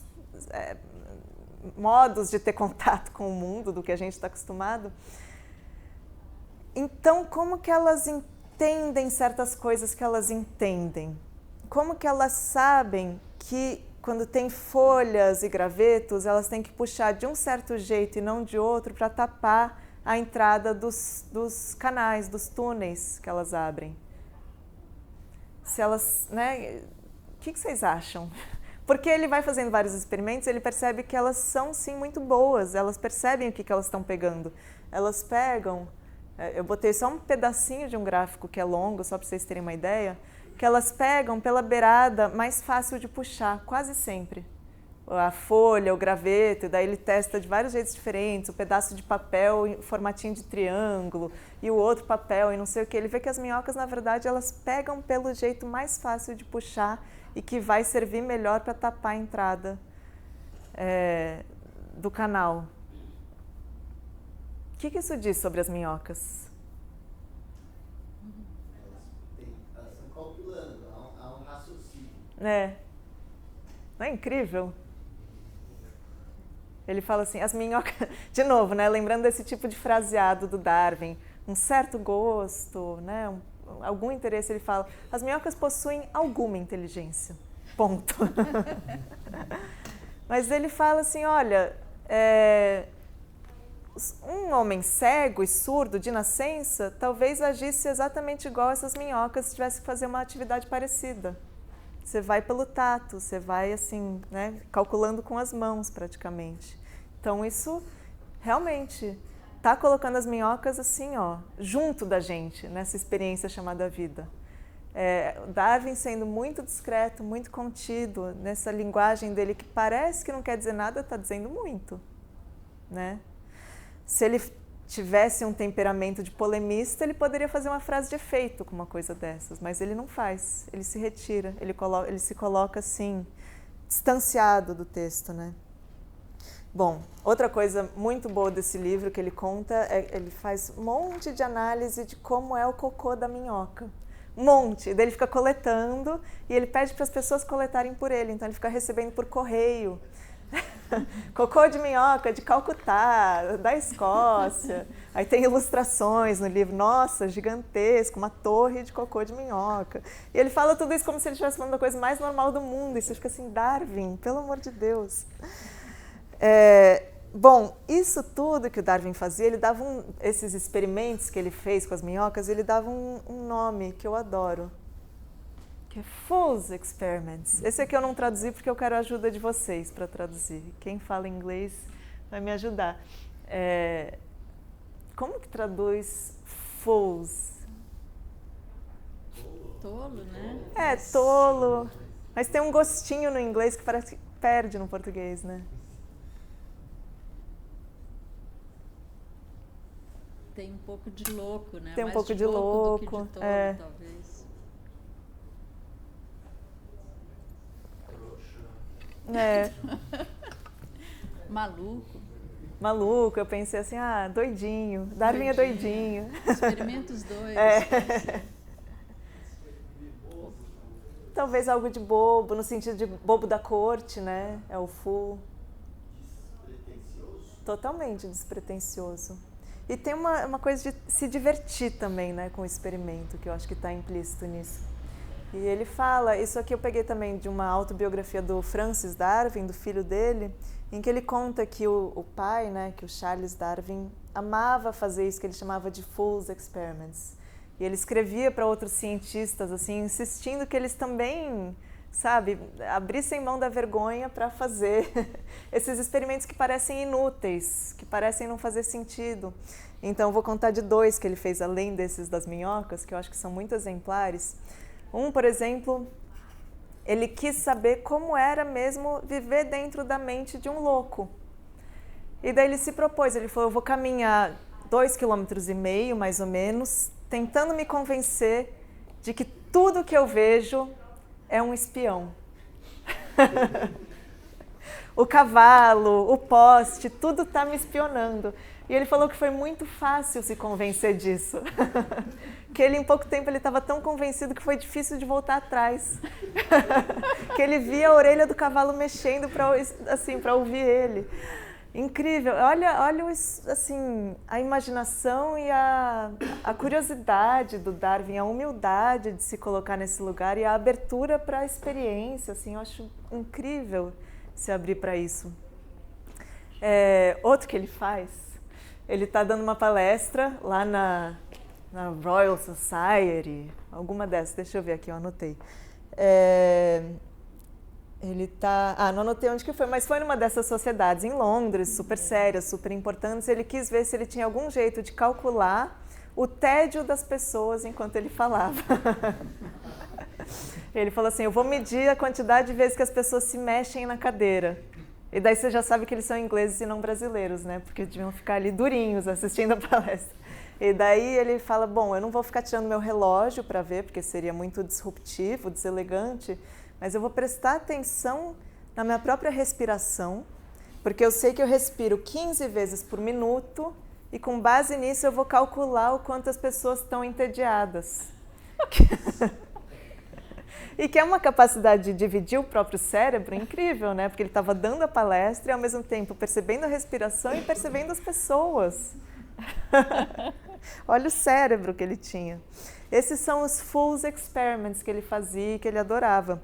modos de ter contato com o mundo do que a gente está acostumado. Então, como que elas entendem certas coisas que elas entendem? Como que elas sabem que quando tem folhas e gravetos, elas têm que puxar de um certo jeito e não de outro para tapar a entrada dos canais, dos túneis que elas abrem? Se elas, né? O que vocês acham? Porque ele vai fazendo vários experimentos, ele percebe que elas são sim muito boas, elas percebem o que elas estão pegando. Elas pegam, eu botei só um pedacinho de um gráfico que é longo, só para vocês terem uma ideia, que elas pegam pela beirada mais fácil de puxar, quase sempre. A folha, o graveto, e daí ele testa de vários jeitos diferentes, o pedaço de papel em formatinho de triângulo e o outro papel e não sei o que. Ele vê que as minhocas, na verdade, elas pegam pelo jeito mais fácil de puxar e que vai servir melhor para tapar a entrada do canal. O que isso diz sobre as minhocas? Elas estão calculando, há um raciocínio. Não é incrível? Ele fala assim, as minhocas... De novo, né? Lembrando desse tipo de fraseado do Darwin, um certo gosto, né? algum interesse, ele fala, as minhocas possuem alguma inteligência, ponto. Mas ele fala assim, olha, um homem cego e surdo de nascença talvez agisse exatamente igual essas minhocas se tivesse que fazer uma atividade parecida. Você vai pelo tato, você vai assim, né, calculando com as mãos praticamente. Então isso realmente está colocando as minhocas assim, ó, junto da gente, nessa experiência chamada vida. Darwin sendo muito discreto, muito contido, nessa linguagem dele que parece que não quer dizer nada, está dizendo muito, né? Se ele tivesse um temperamento de polemista, ele poderia fazer uma frase de efeito com uma coisa dessas, mas ele não faz, ele se retira, ele se coloca assim, distanciado do texto, né? Bom, outra coisa muito boa desse livro que ele conta, ele faz um monte de análise de como é o cocô da minhoca. Um monte. Daí ele fica coletando e ele pede para as pessoas coletarem por ele. Então ele fica recebendo por correio. Cocô de minhoca de Calcutá, da Escócia. Aí tem ilustrações no livro. Nossa, gigantesco, uma torre de cocô de minhoca. E ele fala tudo isso como se ele estivesse falando da coisa mais normal do mundo. E você fica assim, Darwin, pelo amor de Deus. Bom, isso tudo que o Darwin fazia, ele dava esses experimentos que ele fez com as minhocas, ele dava um nome que eu adoro, que é Fool's Experiments. Esse aqui eu não traduzi porque eu quero a ajuda de vocês para traduzir. Quem fala inglês vai me ajudar. Como que traduz Fool's? Tolo, né? Tolo. Mas tem um gostinho no inglês que parece que perde no português, né? Tem um pouco de louco, né? Tem um Mais pouco de louco, do que de tolo, talvez. Maluco. Maluco, eu pensei assim, doidinho. Darwin é doidinho. Experimentos doidos. Talvez algo de bobo, no sentido de bobo da corte, né? É o fool. Despretensioso? Totalmente despretensioso. E tem uma coisa de se divertir também, né, com o experimento, que eu acho que está implícito nisso. E ele fala, isso aqui eu peguei também de uma autobiografia do Francis Darwin, do filho dele, em que ele conta que o pai, né, que o Charles Darwin, amava fazer isso que ele chamava de Fool's Experiments. E ele escrevia para outros cientistas, assim, insistindo que eles também, sabe, abrissem mão da vergonha para fazer esses experimentos que parecem inúteis, que parecem não fazer sentido. Então, vou contar de 2 que ele fez, além desses das minhocas, que eu acho que são muito exemplares. Um, por exemplo, ele quis saber como era mesmo viver dentro da mente de um louco. E daí ele se propôs, ele falou, eu vou caminhar 2,5 km, mais ou menos, tentando me convencer de que tudo que eu vejo é um espião. O cavalo, o poste, tudo está me espionando. E ele falou que foi muito fácil se convencer disso. Que ele, em pouco tempo, ele estava tão convencido que foi difícil de voltar atrás. Que ele via a orelha do cavalo mexendo para ouvir ele. Incrível. Olha assim, a imaginação e a curiosidade do Darwin, a humildade de se colocar nesse lugar e a abertura para a experiência. Assim, eu acho incrível se abrir para isso. Outro que ele faz, ele está dando uma palestra lá na Royal Society, alguma dessas, deixa eu ver aqui, eu anotei. Ele tá... não anotei onde que foi, mas foi numa dessas sociedades em Londres, super sérias, super importantes. Ele quis ver se ele tinha algum jeito de calcular o tédio das pessoas enquanto ele falava. Ele falou assim, eu vou medir a quantidade de vezes que as pessoas se mexem na cadeira. E daí você já sabe que eles são ingleses e não brasileiros, né? Porque deviam ficar ali durinhos assistindo a palestra. E daí ele fala, bom, eu não vou ficar tirando meu relógio para ver, porque seria muito disruptivo, deselegante, mas eu vou prestar atenção na minha própria respiração, porque eu sei que eu respiro 15 vezes por minuto e com base nisso eu vou calcular o quanto as pessoas estão entediadas. E que é uma capacidade de dividir o próprio cérebro incrível, né? Porque ele estava dando a palestra e ao mesmo tempo percebendo a respiração e percebendo as pessoas. Olha o cérebro que ele tinha. Esses são os Fool's Experiments que ele fazia e que ele adorava.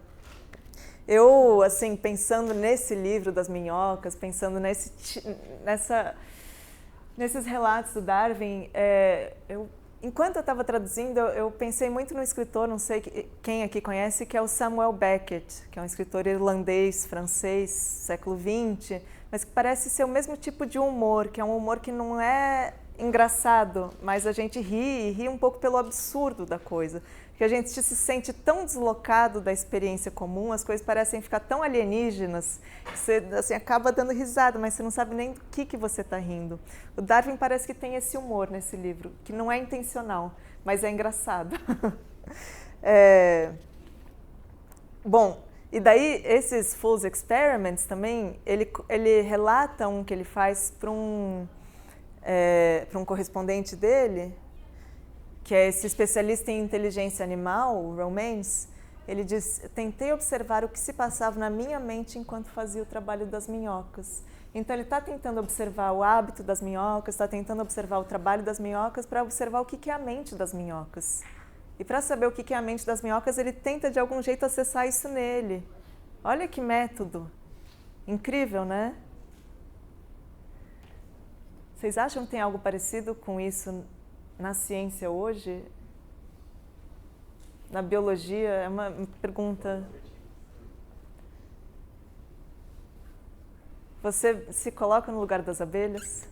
Eu, assim, pensando nesse livro das minhocas, pensando nesses relatos do Darwin, enquanto eu estava traduzindo, eu pensei muito no escritor, não sei quem aqui conhece, que é o Samuel Beckett, que é um escritor irlandês, francês, século XX, mas que parece ser o mesmo tipo de humor, que é um humor que não é engraçado, mas a gente ri um pouco pelo absurdo da coisa. Porque a gente se sente tão deslocado da experiência comum, as coisas parecem ficar tão alienígenas, que você assim, acaba dando risada, mas você não sabe nem do que você está rindo. O Darwin parece que tem esse humor nesse livro, que não é intencional, mas é engraçado. Bom, e daí esses Fool's Experiments também, ele relata um que ele faz para um correspondente dele, que é esse especialista em inteligência animal, o Romance. Ele diz: tentei observar o que se passava na minha mente enquanto fazia o trabalho das minhocas. Então ele está tentando observar o hábito das minhocas, está tentando observar o trabalho das minhocas para observar o que é a mente das minhocas. E para saber o que é a mente das minhocas, ele tenta de algum jeito acessar isso nele. Olha que método! Incrível, né? Vocês acham que tem algo parecido com isso na ciência hoje? Na biologia? É uma pergunta. Você se coloca no lugar das abelhas?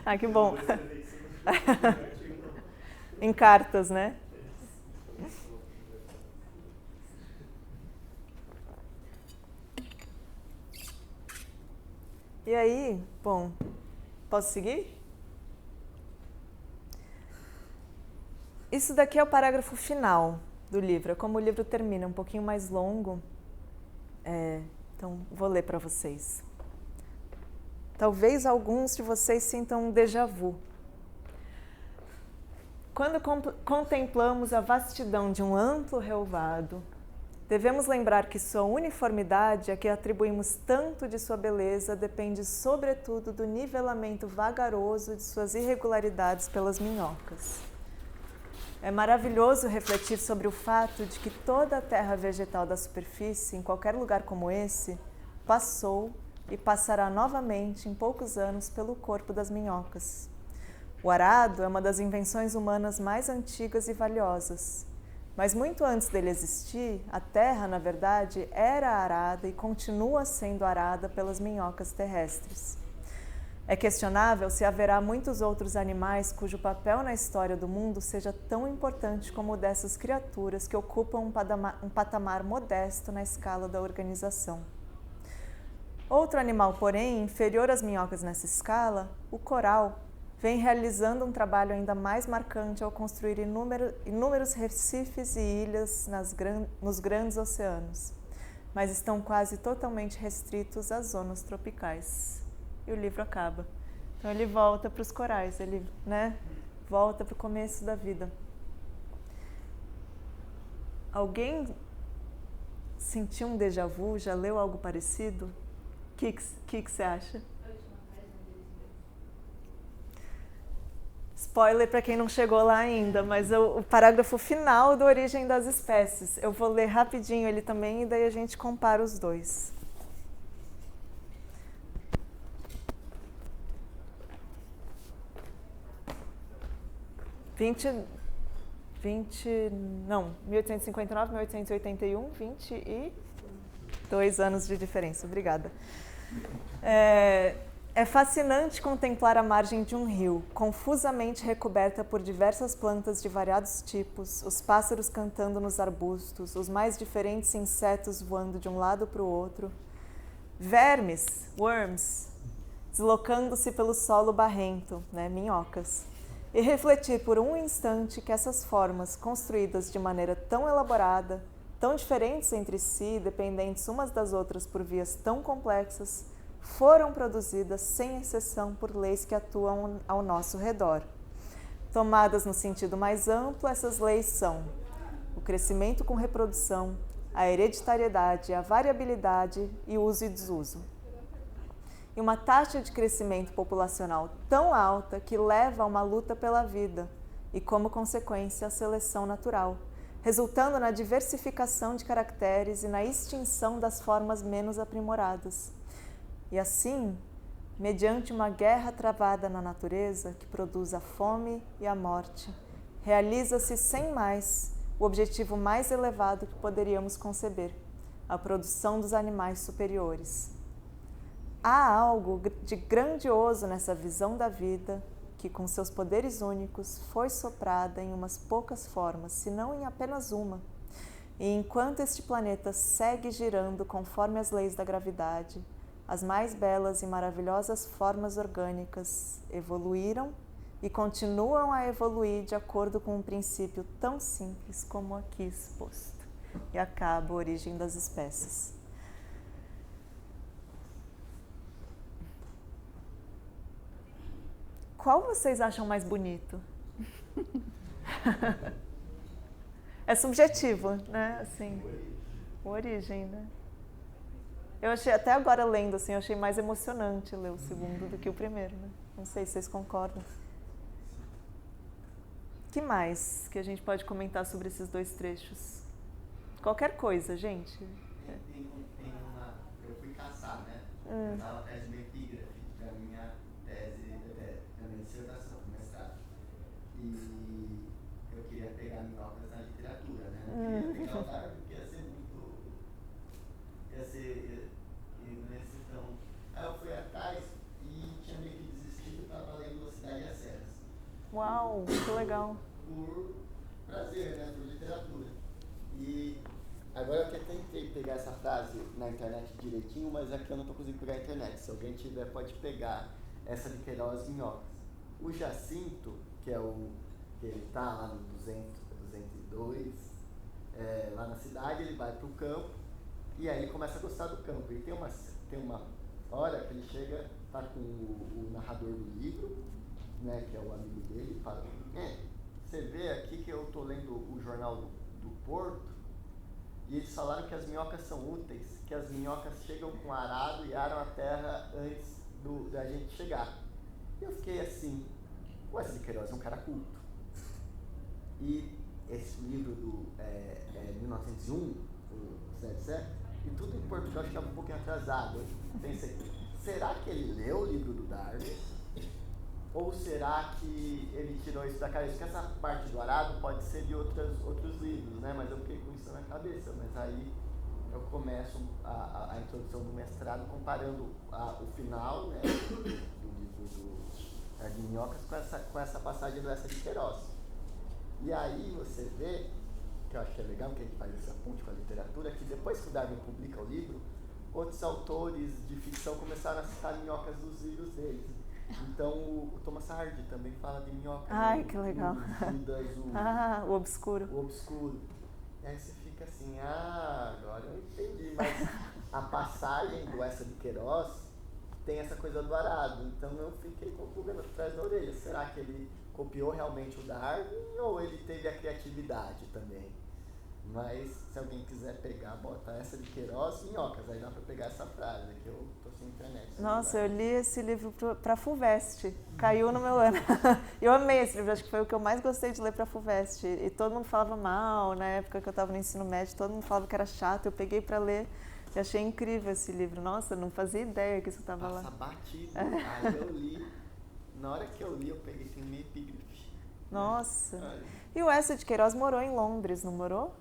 Ah, que bom. Em cartas, né? E aí, bom, posso seguir? Isso daqui é o parágrafo final do livro, é como o livro termina, um pouquinho mais longo. Então, vou ler para vocês. Talvez alguns de vocês sintam um déjà vu. Quando contemplamos a vastidão de um amplo relvado, devemos lembrar que sua uniformidade, a que atribuímos tanto de sua beleza, depende sobretudo do nivelamento vagaroso de suas irregularidades pelas minhocas. É maravilhoso refletir sobre o fato de que toda a terra vegetal da superfície, em qualquer lugar como esse, passou e passará novamente em poucos anos pelo corpo das minhocas. O arado é uma das invenções humanas mais antigas e valiosas. Mas muito antes dele existir, a terra, na verdade, era arada e continua sendo arada pelas minhocas terrestres. É questionável se haverá muitos outros animais cujo papel na história do mundo seja tão importante como o dessas criaturas que ocupam um patamar modesto na escala da organização. Outro animal, porém, inferior às minhocas nessa escala, o coral, vem realizando um trabalho ainda mais marcante ao construir inúmeros recifes e ilhas nos grandes oceanos, mas estão quase totalmente restritos às zonas tropicais. E o livro acaba. Então ele volta para os corais, ele, volta para o começo da vida. Alguém sentiu um déjà vu? Já leu algo parecido? O que você acha? Spoiler para quem não chegou lá ainda, mas o parágrafo final do Origem das Espécies. Eu vou ler rapidinho ele também e daí a gente compara os dois. Não, 1859, 1881, 22 anos de diferença. Obrigada. É fascinante contemplar a margem de um rio, confusamente recoberta por diversas plantas de variados tipos, os pássaros cantando nos arbustos, os mais diferentes insetos voando de um lado para o outro, vermes, worms, deslocando-se pelo solo barrento, minhocas, e refletir por um instante que essas formas, construídas de maneira tão elaborada, tão diferentes entre si, dependentes umas das outras por vias tão complexas, foram produzidas sem exceção por leis que atuam ao nosso redor. Tomadas no sentido mais amplo, essas leis são o crescimento com reprodução, a hereditariedade, a variabilidade e uso e desuso. E uma taxa de crescimento populacional tão alta que leva a uma luta pela vida e, como consequência, a seleção natural, resultando na diversificação de caracteres e na extinção das formas menos aprimoradas. E assim, mediante uma guerra travada na natureza que produz a fome e a morte, realiza-se sem mais o objetivo mais elevado que poderíamos conceber, a produção dos animais superiores. Há algo de grandioso nessa visão da vida que, com seus poderes únicos, foi soprada em umas poucas formas, se não em apenas uma. E enquanto este planeta segue girando conforme as leis da gravidade, as mais belas e maravilhosas formas orgânicas evoluíram e continuam a evoluir de acordo com um princípio tão simples como aqui exposto. E acaba a origem das espécies. Qual vocês acham mais bonito? É subjetivo, né? Assim, a origem, né? Eu achei, até agora lendo, assim, eu achei mais emocionante ler o segundo do que o primeiro, né? Não sei se vocês concordam. O que mais que a gente pode comentar sobre esses dois trechos? Qualquer coisa, gente. Tem uma... Eu fui caçar, né? Eu tava atrás de uma epígrafe da minha tese, da minha dissertação, do mestrado. E eu queria pegar minhocas na literatura, né? Eu queria pegar o Darwin, porque ia ser muito... Então, aí eu fui atrás e tinha meio que desistido, estava lendo Velocidade e as Serras. Uau, que legal. Por prazer, né? Por literatura. E agora eu tentei pegar essa frase na internet direitinho, mas aqui eu não estou conseguindo pegar a internet. Se alguém tiver, pode pegar essa de Queiroz Minhocas. O Jacinto, que é o que ele está lá no 202, lá na cidade, ele vai para o campo e aí ele começa a gostar do campo. E tem uma hora que ele chega, tá com o narrador do livro, né, que é o amigo dele, e fala: você vê aqui que eu estou lendo o jornal do Porto, e eles falaram que as minhocas são úteis, que as minhocas chegam com arado e aram a terra antes da gente chegar. E eu fiquei assim, o Wesley Queiroz é um cara culto. E esse livro do 1901, o Zé, e tudo em Portugal estava um pouquinho atrasado. Eu pensei, será que ele leu o livro do Darwin? Ou será que ele tirou isso da cabeça? Porque essa parte do arado pode ser de outros livros, né? Mas eu fiquei com isso na cabeça. Mas aí eu começo a introdução do mestrado comparando o final, né, do livro de Minhocas com essa passagem do Essa de Queiroz. E aí você vê, que eu acho que é legal que a gente faz essa ponte com a literatura, que depois que o Darwin publica o livro, outros autores de ficção começaram a citar minhocas nos livros deles. Então o Thomas Hardy também fala de minhoca. Ai, que legal. O obscuro. O obscuro. E aí você fica assim, agora eu entendi. Mas a passagem do Essa de Queiroz tem essa coisa do arado. Então eu fiquei com o pulga atrás da orelha. Será que ele copiou realmente o Darwin ou ele teve a criatividade também? Mas se alguém quiser pegar, bota Essa de Queiroz, minhocas, aí dá pra pegar essa frase, que eu tô sem internet. Nossa, eu li esse livro pra FUVEST, caiu no meu ano. Eu amei esse livro, acho que foi o que eu mais gostei de ler pra FUVEST. E todo mundo falava mal, na época que eu estava no ensino médio, todo mundo falava que era chato, eu peguei pra ler e achei incrível esse livro. Nossa, eu não fazia ideia que isso estava lá. Passa batido, aí eu li, na hora que eu li, eu peguei, tem meio epígrafe. Nossa, e o Essa de Queiroz morou em Londres, não morou?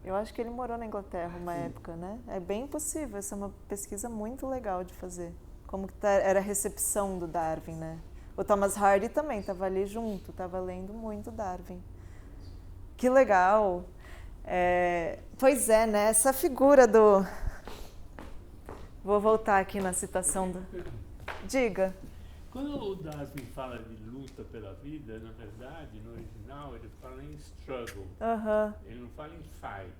Eu acho que ele morou na Inglaterra uma época, né? É bem possível, essa é uma pesquisa muito legal de fazer. Como que era a recepção do Darwin, né? O Thomas Hardy também estava ali junto, estava lendo muito Darwin. Que legal! Pois é, né? Essa figura do... Vou voltar aqui na citação do... Diga. Quando o Darwin fala de luta pela vida, na verdade, no original, ele fala em struggle. Ele não fala em fight.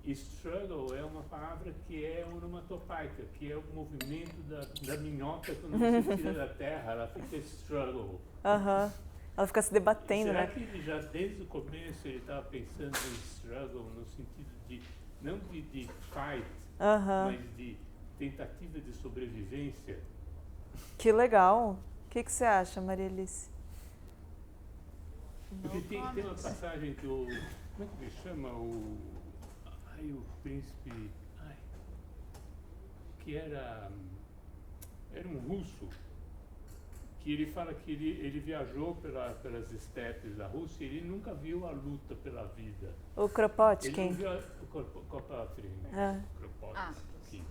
E struggle é uma palavra que é onomatopaica, que é o movimento da minhoca quando você tira da terra, ela fica struggle. Ela fica se debatendo, será né? que ele já desde o começo ele estava pensando em struggle no sentido de, não de fight, mas de tentativa de sobrevivência? Que legal. O que você acha, Maria Alice? Porque tem uma passagem do... Como é que ele chama? O príncipe... que era um russo, que ele fala que ele viajou pelas estepes da Rússia e ele nunca viu a luta pela vida. O Kropotkin. Ele não viu Kropotkin. Kropotkin,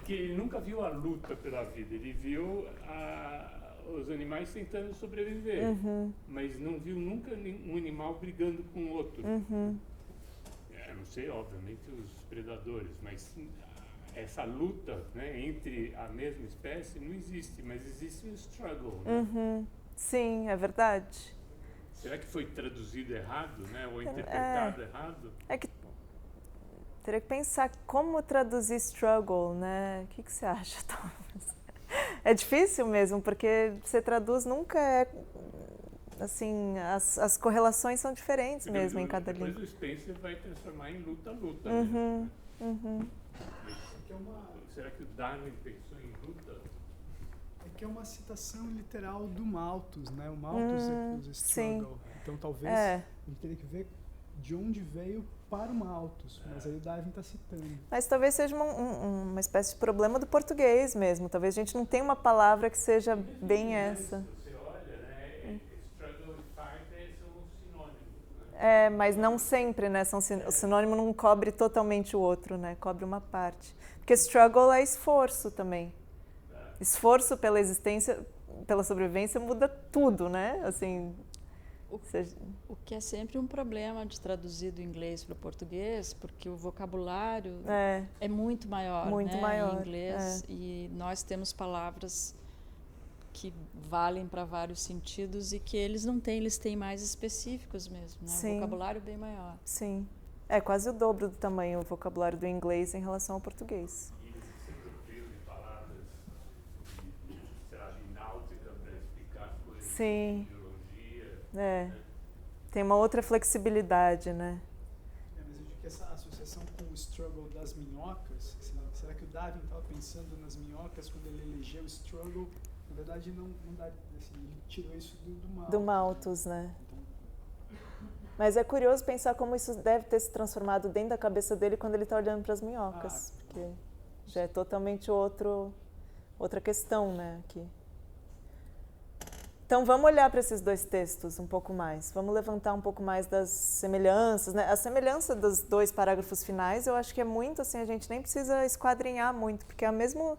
que ele nunca viu a luta pela vida, ele viu os animais tentando sobreviver, mas não viu nunca um animal brigando com o outro. A não sei, obviamente, os predadores, mas essa luta, né, entre a mesma espécie não existe, mas existe um struggle. Né? Sim, é verdade. Será que foi traduzido errado, né, ou interpretado errado? É que teria que pensar como traduzir struggle, né? O que você acha, Thomas? É difícil mesmo, porque você traduz nunca é... Assim, as correlações são diferentes mesmo em cada língua. Depois o Spencer vai transformar em luta-luta. Será que o Darwin pensou em luta? É que é uma citação literal do Malthus, né? O Malthus é o struggle. Então talvez a gente teria que ver de onde veio para o Malthus, mas aí o Darwin está citando. Mas talvez seja uma espécie de problema do português mesmo. Talvez a gente não tenha uma palavra que seja bem essa. Você olha, né? Struggle e fight são sinônimos, né? Mas não sempre, né? O sinônimo não cobre totalmente o outro, né? Cobre uma parte. Porque struggle é esforço também. Esforço pela existência, pela sobrevivência muda tudo, né? Assim, o que é sempre um problema de traduzir do inglês para o português, porque o vocabulário é muito maior, em inglês, e nós temos palavras que valem para vários sentidos e que eles não têm, eles têm mais específicos mesmo, né? Sim. O vocabulário bem maior. Sim. É quase o dobro do tamanho o vocabulário do inglês em relação ao português. E eles sempre utilizam palavras de náutica para explicar coisas de biologia. Né? Tem uma outra flexibilidade, né? Mas eu digo que essa associação com o struggle das minhocas, será que o Darwin estava pensando nas minhocas quando ele elegeu o struggle? Na verdade, não dá, assim, ele tirou isso do Malthus. Do Malthus, né? Mas é curioso pensar como isso deve ter se transformado dentro da cabeça dele quando ele está olhando para as minhocas, porque já é totalmente outra questão, né? Aqui. Então vamos olhar para esses dois textos um pouco mais, vamos levantar um pouco mais das semelhanças, né? A semelhança dos dois parágrafos finais, eu acho que é muito assim, a gente nem precisa esquadrinhar muito, porque é a mesma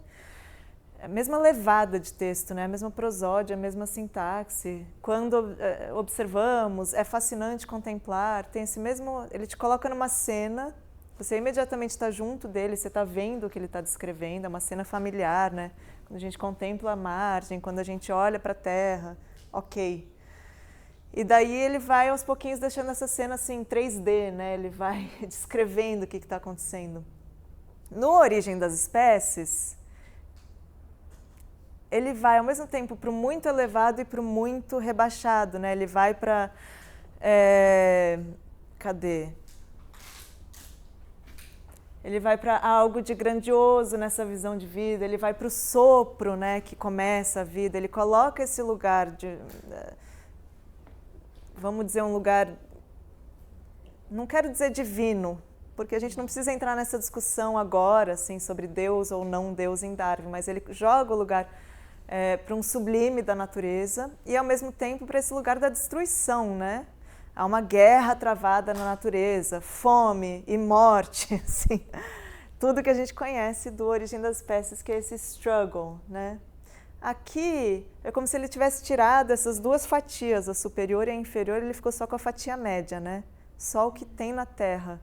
levada de texto, né? A mesma prosódia, a mesma sintaxe. Quando observamos, é fascinante contemplar, tem esse mesmo... Ele te coloca numa cena, você imediatamente está junto dele, você está vendo o que ele está descrevendo, é uma cena familiar, né? Quando a gente contempla a margem, quando a gente olha para a terra, ok. E daí ele vai aos pouquinhos deixando essa cena assim, 3D, né? Ele vai descrevendo o que está acontecendo. No Origem das Espécies, ele vai ao mesmo tempo para o muito elevado e para o muito rebaixado, né? Ele vai para... cadê? Ele vai para algo de grandioso nessa visão de vida, ele vai para o sopro, né, que começa a vida, ele coloca esse lugar de... vamos dizer, um lugar... Não quero dizer divino, porque a gente não precisa entrar nessa discussão agora, assim, sobre Deus ou não Deus em Darwin, mas ele joga o lugar... para um sublime da natureza e, ao mesmo tempo, para esse lugar da destruição, né? Há uma guerra travada na natureza, fome e morte, assim, tudo que a gente conhece do Origem das Espécies, que é esse struggle, né? Aqui, é como se ele tivesse tirado essas duas fatias, a superior e a inferior, ele ficou só com a fatia média, né? Só o que tem na Terra,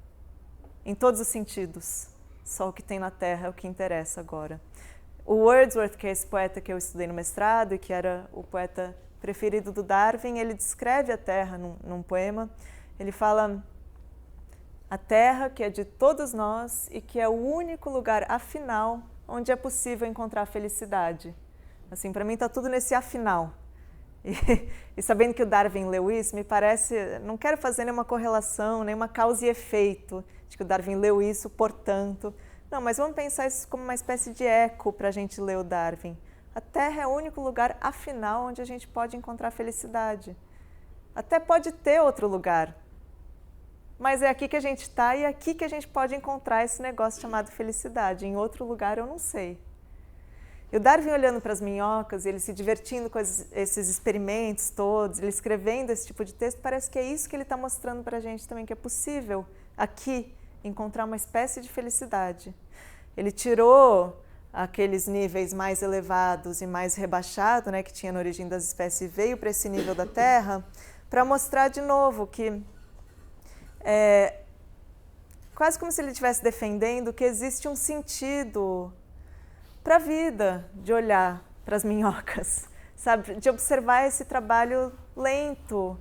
em todos os sentidos. Só o que tem na Terra é o que interessa agora. O Wordsworth, que é esse poeta que eu estudei no mestrado e que era o poeta preferido do Darwin, ele descreve a Terra num poema. Ele fala: a Terra que é de todos nós e que é o único lugar, afinal, onde é possível encontrar a felicidade. Assim, para mim está tudo nesse afinal. E sabendo que o Darwin leu isso, me parece, não quero fazer nenhuma correlação, nenhuma causa e efeito de que o Darwin leu isso, portanto... Não, mas vamos pensar isso como uma espécie de eco para a gente ler o Darwin. A Terra é o único lugar, afinal, onde a gente pode encontrar felicidade. Até pode ter outro lugar, mas é aqui que a gente está e é aqui que a gente pode encontrar esse negócio chamado felicidade. Em outro lugar eu não sei. E o Darwin olhando para as minhocas, ele se divertindo com esses experimentos todos, ele escrevendo esse tipo de texto, parece que é isso que ele está mostrando para a gente também, que é possível aqui encontrar uma espécie de felicidade. Ele tirou aqueles níveis mais elevados e mais rebaixados, né, que tinha na origem das espécies, e veio para esse nível da Terra, para mostrar de novo que quase como se ele estivesse defendendo que existe um sentido para a vida de olhar para as minhocas, sabe? De observar esse trabalho lento,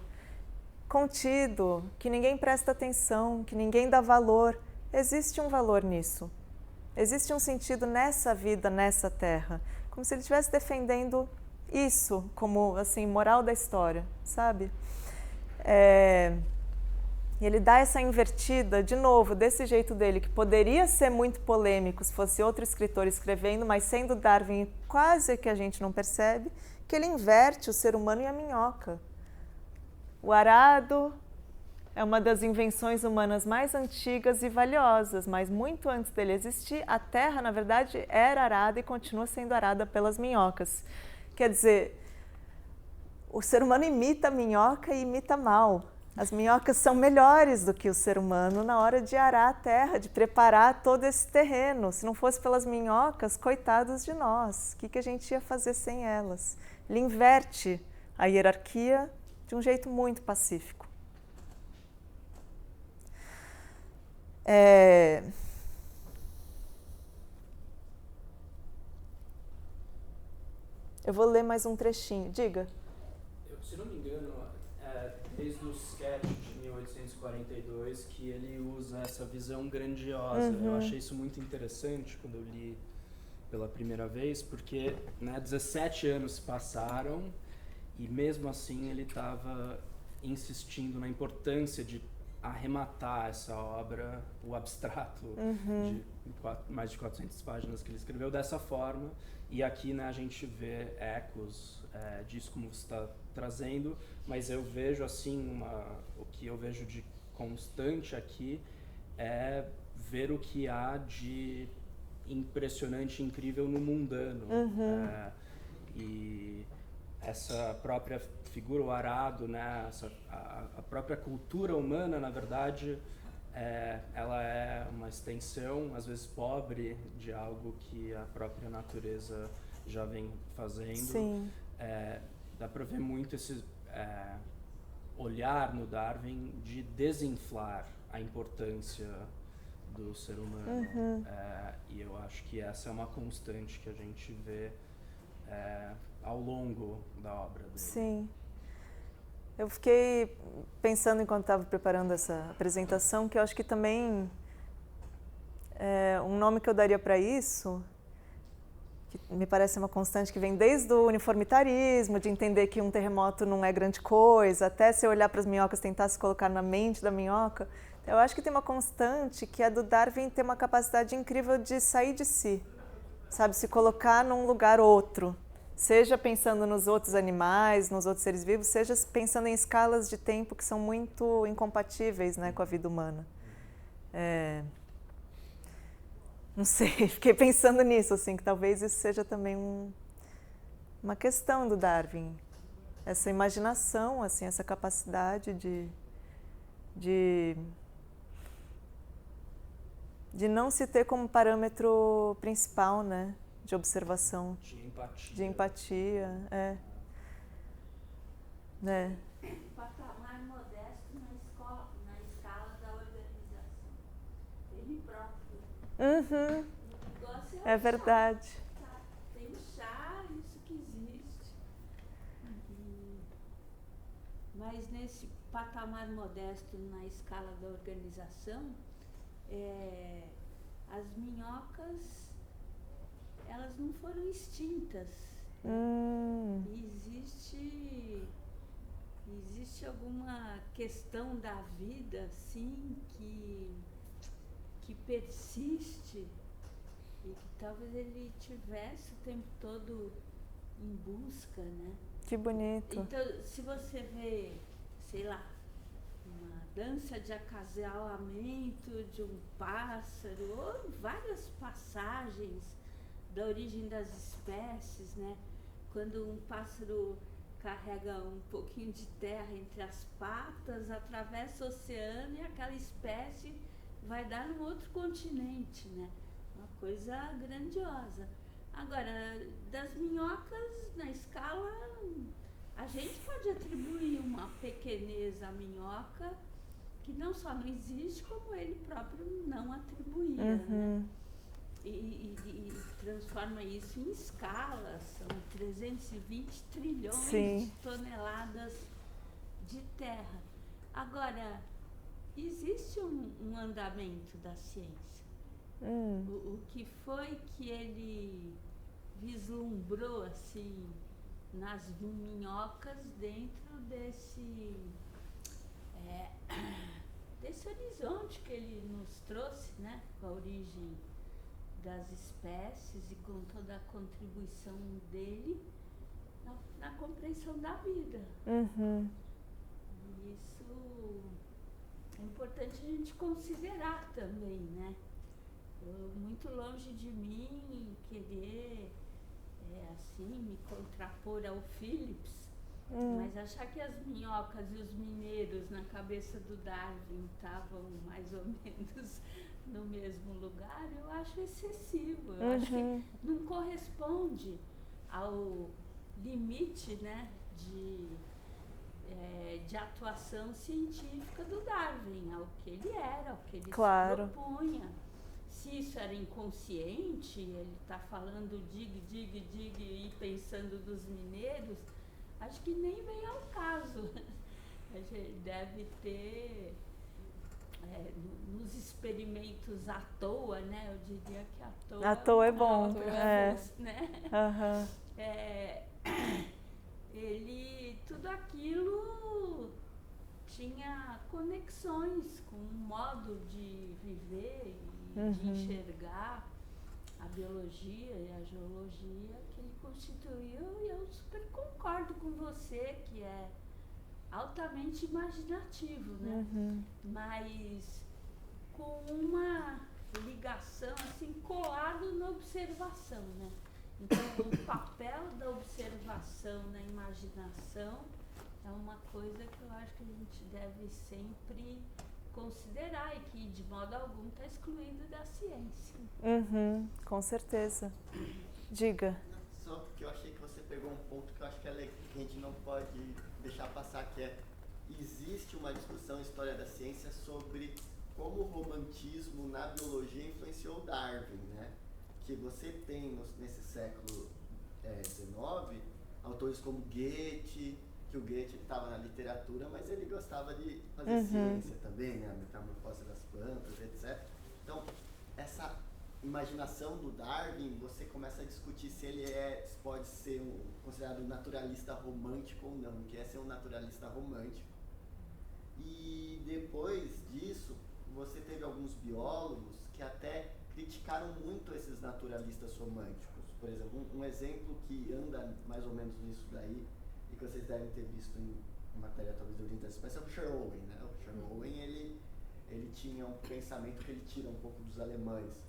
contido, que ninguém presta atenção, que ninguém dá valor. Existe um valor nisso. Existe um sentido nessa vida, nessa terra. Como se ele estivesse defendendo isso como, assim, moral da história, sabe? E ele dá essa invertida, de novo, desse jeito dele, que poderia ser muito polêmico se fosse outro escritor escrevendo, mas sendo Darwin quase que a gente não percebe, que ele inverte o ser humano e a minhoca. O arado é uma das invenções humanas mais antigas e valiosas, mas muito antes dele existir, a Terra, na verdade, era arada e continua sendo arada pelas minhocas. Quer dizer, o ser humano imita a minhoca e imita mal. As minhocas são melhores do que o ser humano na hora de arar a terra, de preparar todo esse terreno. Se não fosse pelas minhocas, coitados de nós. O que a gente ia fazer sem elas? Ele inverte a hierarquia de um jeito muito pacífico. Eu vou ler mais um trechinho. Diga. Se não me engano, desde o sketch de 1842 que ele usa essa visão grandiosa. Eu achei isso muito interessante quando eu li pela primeira vez, porque 17 anos passaram e mesmo assim ele estava insistindo na importância de arrematar essa obra, o abstrato, de mais de 400 páginas que ele escreveu dessa forma. E aqui a gente vê ecos disso como você está trazendo, mas eu vejo assim, o que eu vejo de constante aqui é ver o que há de impressionante, incrível no mundano. E essa própria figura, o arado, né, a própria cultura humana, na verdade, ela é uma extensão, às vezes pobre, de algo que a própria natureza já vem fazendo. Sim. Dá para ver muito esse olhar no Darwin de desinflar a importância do ser humano. E eu acho que essa é uma constante que a gente vê ao longo da obra dele. Sim. Eu fiquei pensando enquanto estava preparando essa apresentação que eu acho que também um nome que eu daria para isso, que me parece uma constante que vem desde o uniformitarismo, de entender que um terremoto não é grande coisa, até se eu olhar para as minhocas, tentar se colocar na mente da minhoca. Eu acho que tem uma constante que é do Darwin ter uma capacidade incrível de sair de si, sabe, se colocar num lugar outro. Seja pensando nos outros animais, nos outros seres vivos, seja pensando em escalas de tempo que são muito incompatíveis, né, com a vida humana. Não sei, fiquei pensando nisso, assim, que talvez isso seja também uma questão do Darwin. Essa imaginação, assim, essa capacidade de não se ter como parâmetro principal, né? De observação. De empatia, né? Patamar modesto na escala da organização. Ele próprio. É verdade. Pensar isso que existe. Mas nesse patamar modesto na escala da organização, as minhocas, elas não foram extintas. Existe alguma questão da vida, assim, que persiste e que talvez ele tivesse o tempo todo em busca, né? Que bonito. Então, se você sei lá, uma dança de acasalamento de um pássaro, ou várias passagens da origem das espécies, né? Quando um pássaro carrega um pouquinho de terra entre as patas, atravessa o oceano e aquela espécie vai dar num outro continente, né? Uma coisa grandiosa. Agora, das minhocas, na escala, a gente pode atribuir uma pequenez à minhoca que não só não existe, como ele próprio não atribuía, né? E transforma isso em escala, são 320 trilhões de toneladas de terra. Agora, existe um andamento da ciência. O que foi que ele vislumbrou assim nas minhocas dentro desse horizonte que ele nos trouxe, né, com a origem das espécies e com toda a contribuição dele na compreensão da vida. E isso é importante a gente considerar também, né? Muito longe de mim querer assim me contrapor ao Phillips, mas achar que as minhocas e os mineiros na cabeça do Darwin estavam mais ou menos no mesmo lugar, eu acho excessivo. Eu acho que não corresponde ao limite, né, de atuação científica do Darwin, ao que ele era, ao que ele se propunha. Se isso era inconsciente, ele está falando dig e pensando dos mineiros, acho que nem vem ao caso. A gente deve ter, nos experimentos à toa, né? Eu diria que à toa é bom. Né? Tudo aquilo tinha conexões com um modo de viver e de enxergar a biologia e a geologia que ele constituiu, e eu super concordo com você que é altamente imaginativo, né? Mas com uma ligação assim, colado na observação, né? Então, o papel da observação na imaginação é uma coisa que eu acho que a gente deve sempre considerar e que de modo algum está excluído da ciência. Com certeza. Diga. Só porque eu achei que você pegou um ponto que eu acho que a gente não pode deixar passar, que existe uma discussão em história da ciência sobre como o romantismo na biologia influenciou Darwin, né? Que você tem nesse século XIX autores como Goethe, que o Goethe estava na literatura, mas ele gostava de fazer ciência também, né? A metamorfose das plantas, etc. Então, essa imaginação do Darwin, você começa a discutir se ele pode ser considerado um naturalista romântico ou não, que é ser um naturalista romântico. E depois disso, você teve alguns biólogos que até criticaram muito esses naturalistas românticos. Por exemplo, um exemplo que anda mais ou menos nisso daí, e que vocês devem ter visto em matéria talvez de orientação, mas é o Sherlock, né? O Sherlock, ele tinha um pensamento que ele tira um pouco dos alemães.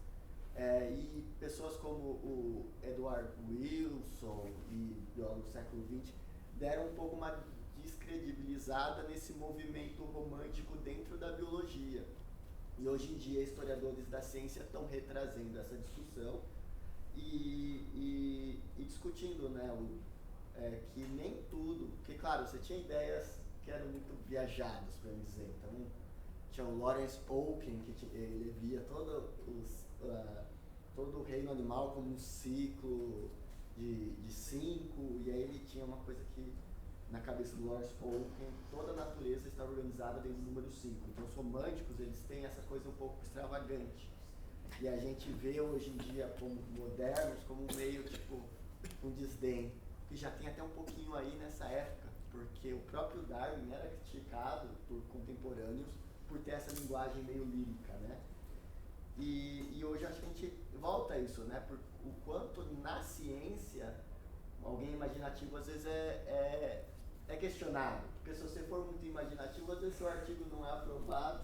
E pessoas como o Edward Wilson e biólogos do século XX deram um pouco uma descredibilizada nesse movimento romântico dentro da biologia. E hoje em dia historiadores da ciência estão retrazendo essa discussão e discutindo, né, que nem tudo, porque claro, você tinha ideias que eram muito viajadas, para dizer. Então, tinha o Lawrence Oken, que ele via todo o reino animal como um ciclo de 5, e aí ele tinha uma coisa que na cabeça do Lawrence Oken, toda a natureza está organizada dentro do número 5. Então os românticos, eles têm essa coisa um pouco extravagante. E a gente vê hoje em dia como modernos, como meio tipo um desdém. E já tem até um pouquinho aí nessa época, porque o próprio Darwin era criticado por contemporâneos por ter essa linguagem meio lírica, né? E hoje acho que a gente volta a isso, né? Por o quanto na ciência alguém imaginativo às vezes é questionado. Porque se você for muito imaginativo, às vezes seu artigo não é aprovado,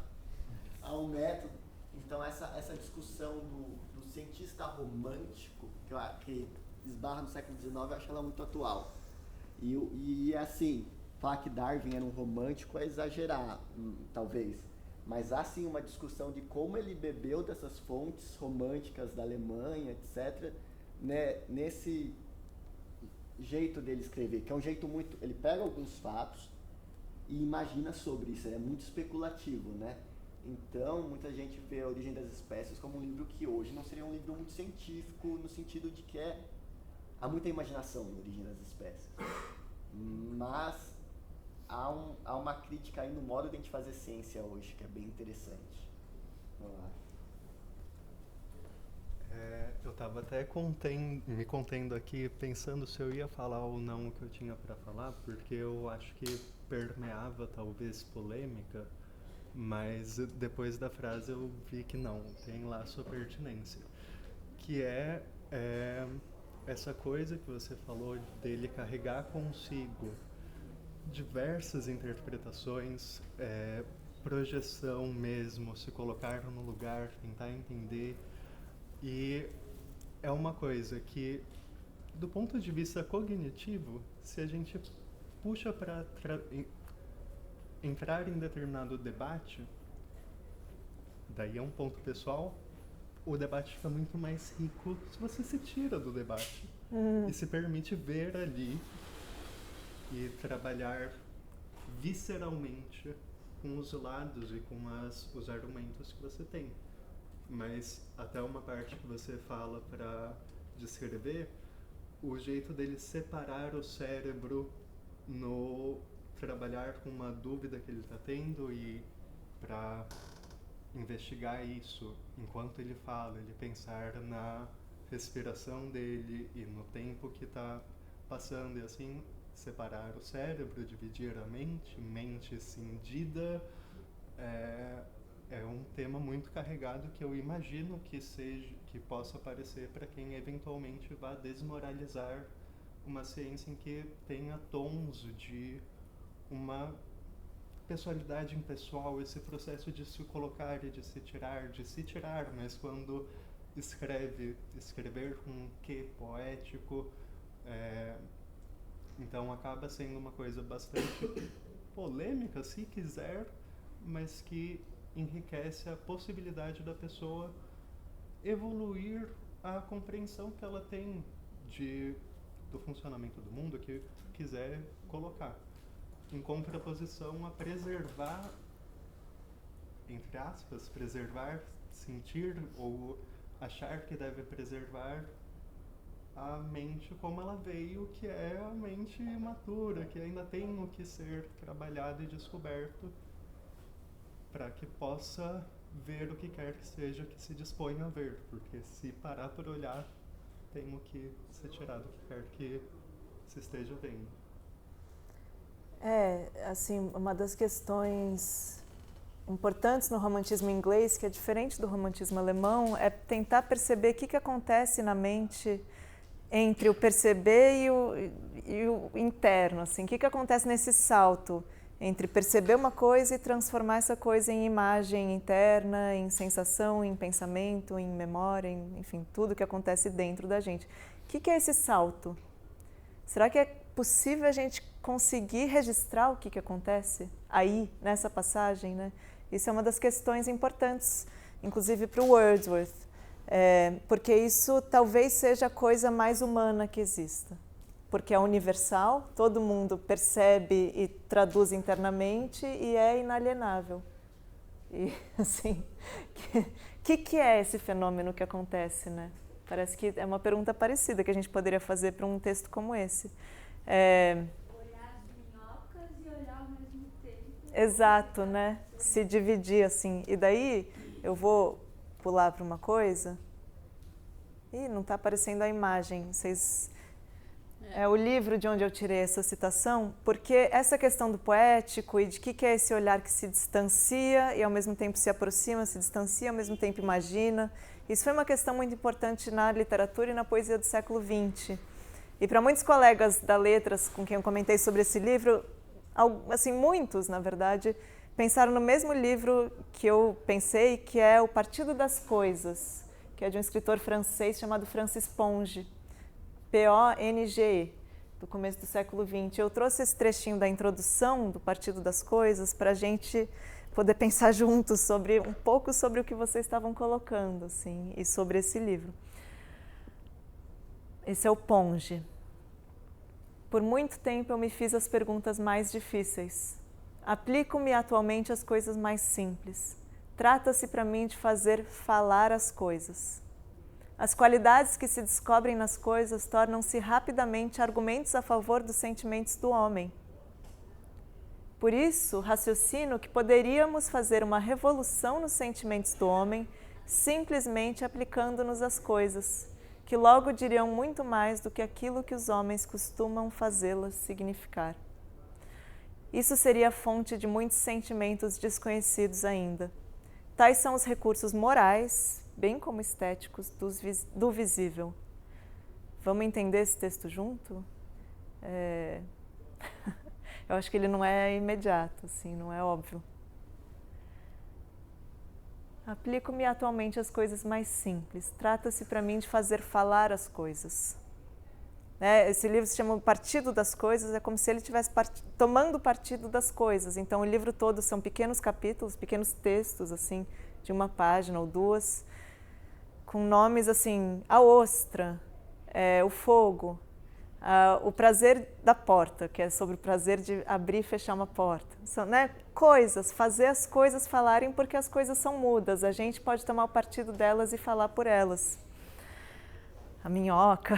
há um método. Então essa discussão do cientista romântico, que esbarra no século XIX, eu acho ela muito atual. E assim, falar que Darwin era um romântico é exagerar, talvez. Mas há sim uma discussão de como ele bebeu dessas fontes românticas da Alemanha, etc., né, nesse jeito dele escrever, que é um jeito muito... Ele pega alguns fatos e imagina sobre isso, é muito especulativo, né? Então, muita gente vê A Origem das Espécies como um livro que hoje não seria um livro muito científico, no sentido de que há muita imaginação na Origem das Espécies. Mas há uma crítica aí no modo de a gente fazer ciência hoje, que é bem interessante. Vamos lá. Eu estava até me contendo aqui, pensando se eu ia falar ou não o que eu tinha para falar, porque eu acho que permeava talvez polêmica, mas depois da frase eu vi que não, tem lá sua pertinência. Que é essa coisa que você falou dele carregar consigo diversas interpretações, projeção mesmo, se colocar no lugar, tentar entender. E é uma coisa que, do ponto de vista cognitivo, se a gente puxa para entrar em determinado debate, daí é um ponto pessoal, o debate fica muito mais rico se você se tira do debate e se permite ver ali e trabalhar visceralmente com os lados e com os argumentos que você tem. Mas até uma parte que você fala para descrever, o jeito dele separar o cérebro no trabalhar com uma dúvida que ele está tendo e para investigar isso enquanto ele fala, ele pensar na respiração dele e no tempo que está passando e assim separar o cérebro, dividir a mente cindida, é um tema muito carregado que eu imagino que possa aparecer para quem eventualmente vá desmoralizar uma ciência em que tenha tons de uma pessoalidade impessoal, esse processo de se colocar e de se tirar, mas quando escrever com um quê poético, então acaba sendo uma coisa bastante polêmica, se quiser, mas que enriquece a possibilidade da pessoa evoluir a compreensão que ela tem do funcionamento do mundo que quiser colocar, em contraposição a preservar, entre aspas, sentir ou achar que deve preservar a mente como ela veio, que é a mente imatura, que ainda tem o que ser trabalhado e descoberto para que possa ver o que quer que seja que se disponha a ver, porque se parar por olhar, tem o que ser tirado, o que quer que se esteja vendo. Assim, uma das questões importantes no romantismo inglês, que é diferente do romantismo alemão, é tentar perceber o que acontece na mente entre o perceber e o interno, assim, o que acontece nesse salto entre perceber uma coisa e transformar essa coisa em imagem interna, em sensação, em pensamento, em memória, enfim, tudo que acontece dentro da gente. O que é esse salto? Será que é possível a gente conseguir registrar o que acontece aí, nessa passagem, né? Isso é uma das questões importantes, inclusive para o Wordsworth, porque isso talvez seja a coisa mais humana que exista. Porque é universal, todo mundo percebe e traduz internamente e é inalienável. E, assim, que é esse fenômeno que acontece, né? Parece que é uma pergunta parecida que a gente poderia fazer para um texto como esse. Olhar as minhocas e olhar ao mesmo tempo. Exato, né? Se dividir, assim. E daí, eu vou pular para uma coisa. Ih, não está aparecendo a imagem, vocês... É o livro de onde eu tirei essa citação, porque essa questão do poético e de que é esse olhar que se distancia e ao mesmo tempo se aproxima, se distancia, ao mesmo tempo imagina. Isso foi uma questão muito importante na literatura e na poesia do século XX. E para muitos colegas da Letras com quem eu comentei sobre esse livro, assim, muitos, na verdade, pensaram no mesmo livro que eu pensei, que é O Partido das Coisas, que é de um escritor francês chamado Francis Ponge, P-O-N-G-E, do começo do século XX. Eu trouxe esse trechinho da introdução do Partido das Coisas para a gente poder pensar juntos um pouco sobre o que vocês estavam colocando, assim, e sobre esse livro. Esse é o Ponge. Por muito tempo eu me fiz as perguntas mais difíceis. Aplico-me atualmente às coisas mais simples. Trata-se para mim de fazer falar as coisas. As qualidades que se descobrem nas coisas tornam-se rapidamente argumentos a favor dos sentimentos do homem. Por isso, raciocino que poderíamos fazer uma revolução nos sentimentos do homem simplesmente aplicando-nos às coisas, que logo diriam muito mais do que aquilo que os homens costumam fazê-las significar. Isso seria a fonte de muitos sentimentos desconhecidos ainda. Tais são os recursos morais, bem como estéticos, do visível. Vamos entender esse texto junto? Eu acho que ele não é imediato, assim, não é óbvio. Aplico-me atualmente às coisas mais simples. Trata-se para mim de fazer falar as coisas. Esse livro se chama O Partido das Coisas, é como se ele estivesse tomando partido das coisas. Então, o livro todo são pequenos capítulos, pequenos textos, assim, de uma página ou duas, com nomes assim, a ostra, o fogo, o prazer da porta, que é sobre o prazer de abrir e fechar uma porta. São, coisas, fazer as coisas falarem, porque as coisas são mudas, a gente pode tomar o partido delas e falar por elas. A minhoca.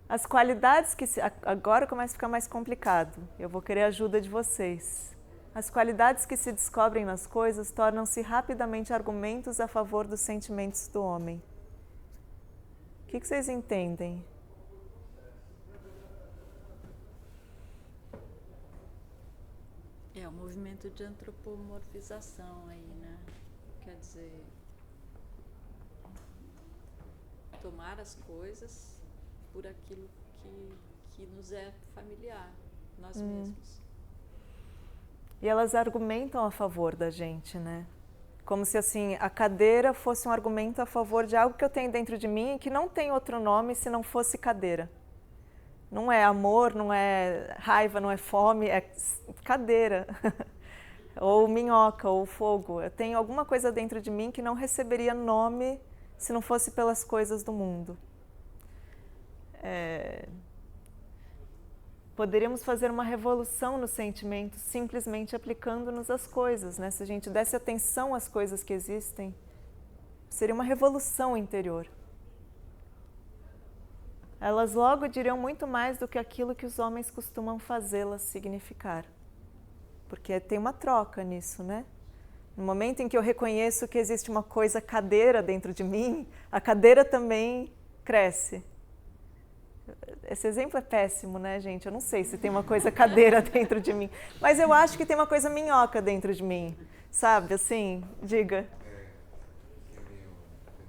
As qualidades que agora começa a ficar mais complicado, eu vou querer a ajuda de vocês. As qualidades que se descobrem nas coisas tornam-se rapidamente argumentos a favor dos sentimentos do homem. O que vocês entendem? É o movimento de antropomorfização aí, né? Quer dizer, tomar as coisas por aquilo que nos é familiar, nós mesmos. E elas argumentam a favor da gente, né? Como se, assim, a cadeira fosse um argumento a favor de algo que eu tenho dentro de mim e que não tem outro nome se não fosse cadeira. Não é amor, não é raiva, não é fome, é cadeira. Ou minhoca, ou fogo. Eu tenho alguma coisa dentro de mim que não receberia nome se não fosse pelas coisas do mundo. Poderíamos fazer uma revolução nos sentimentos simplesmente aplicando-nos às coisas, né? Se a gente desse atenção às coisas que existem, seria uma revolução interior. Elas logo diriam muito mais do que aquilo que os homens costumam fazê-las significar. Porque tem uma troca nisso, né? No momento em que eu reconheço que existe uma coisa cadeira dentro de mim, a cadeira também cresce. Esse exemplo é péssimo, né, gente? Eu não sei se tem uma coisa cadeira dentro de mim, mas eu acho que tem uma coisa minhoca dentro de mim, sabe? Assim, diga.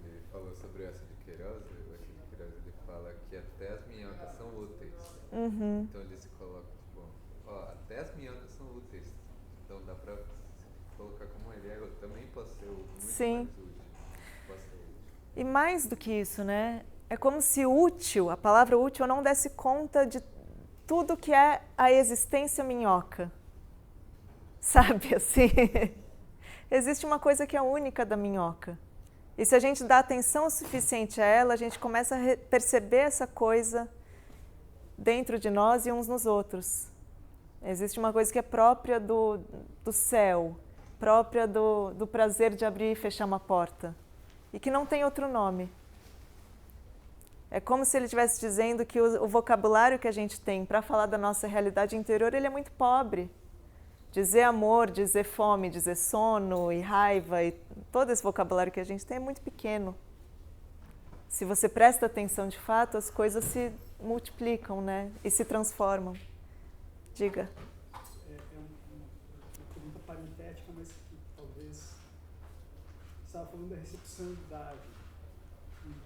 Ele falou sobre essa de Queiroz, ele fala que até as minhocas são úteis. Então ele se coloca, tipo, até as minhocas são úteis. Então dá pra colocar como ele é, eu também posso ser muito mais útil. E mais do que isso, né? É como se útil, a palavra útil, não desse conta de tudo que é a existência minhoca. Sabe, assim? Existe uma coisa que é única da minhoca. E se a gente dá atenção o suficiente a ela, a gente começa a perceber essa coisa dentro de nós e uns nos outros. Existe uma coisa que é própria do céu, própria do prazer de abrir e fechar uma porta, e que não tem outro nome. É como se ele estivesse dizendo que o vocabulário que a gente tem para falar da nossa realidade interior, ele é muito pobre. Dizer amor, dizer fome, dizer sono e raiva, e todo esse vocabulário que a gente tem é muito pequeno. Se você presta atenção de fato, as coisas se multiplicam, né? E se transformam. Diga. É uma pergunta parentética, mas que talvez... Você estava falando da receptividade.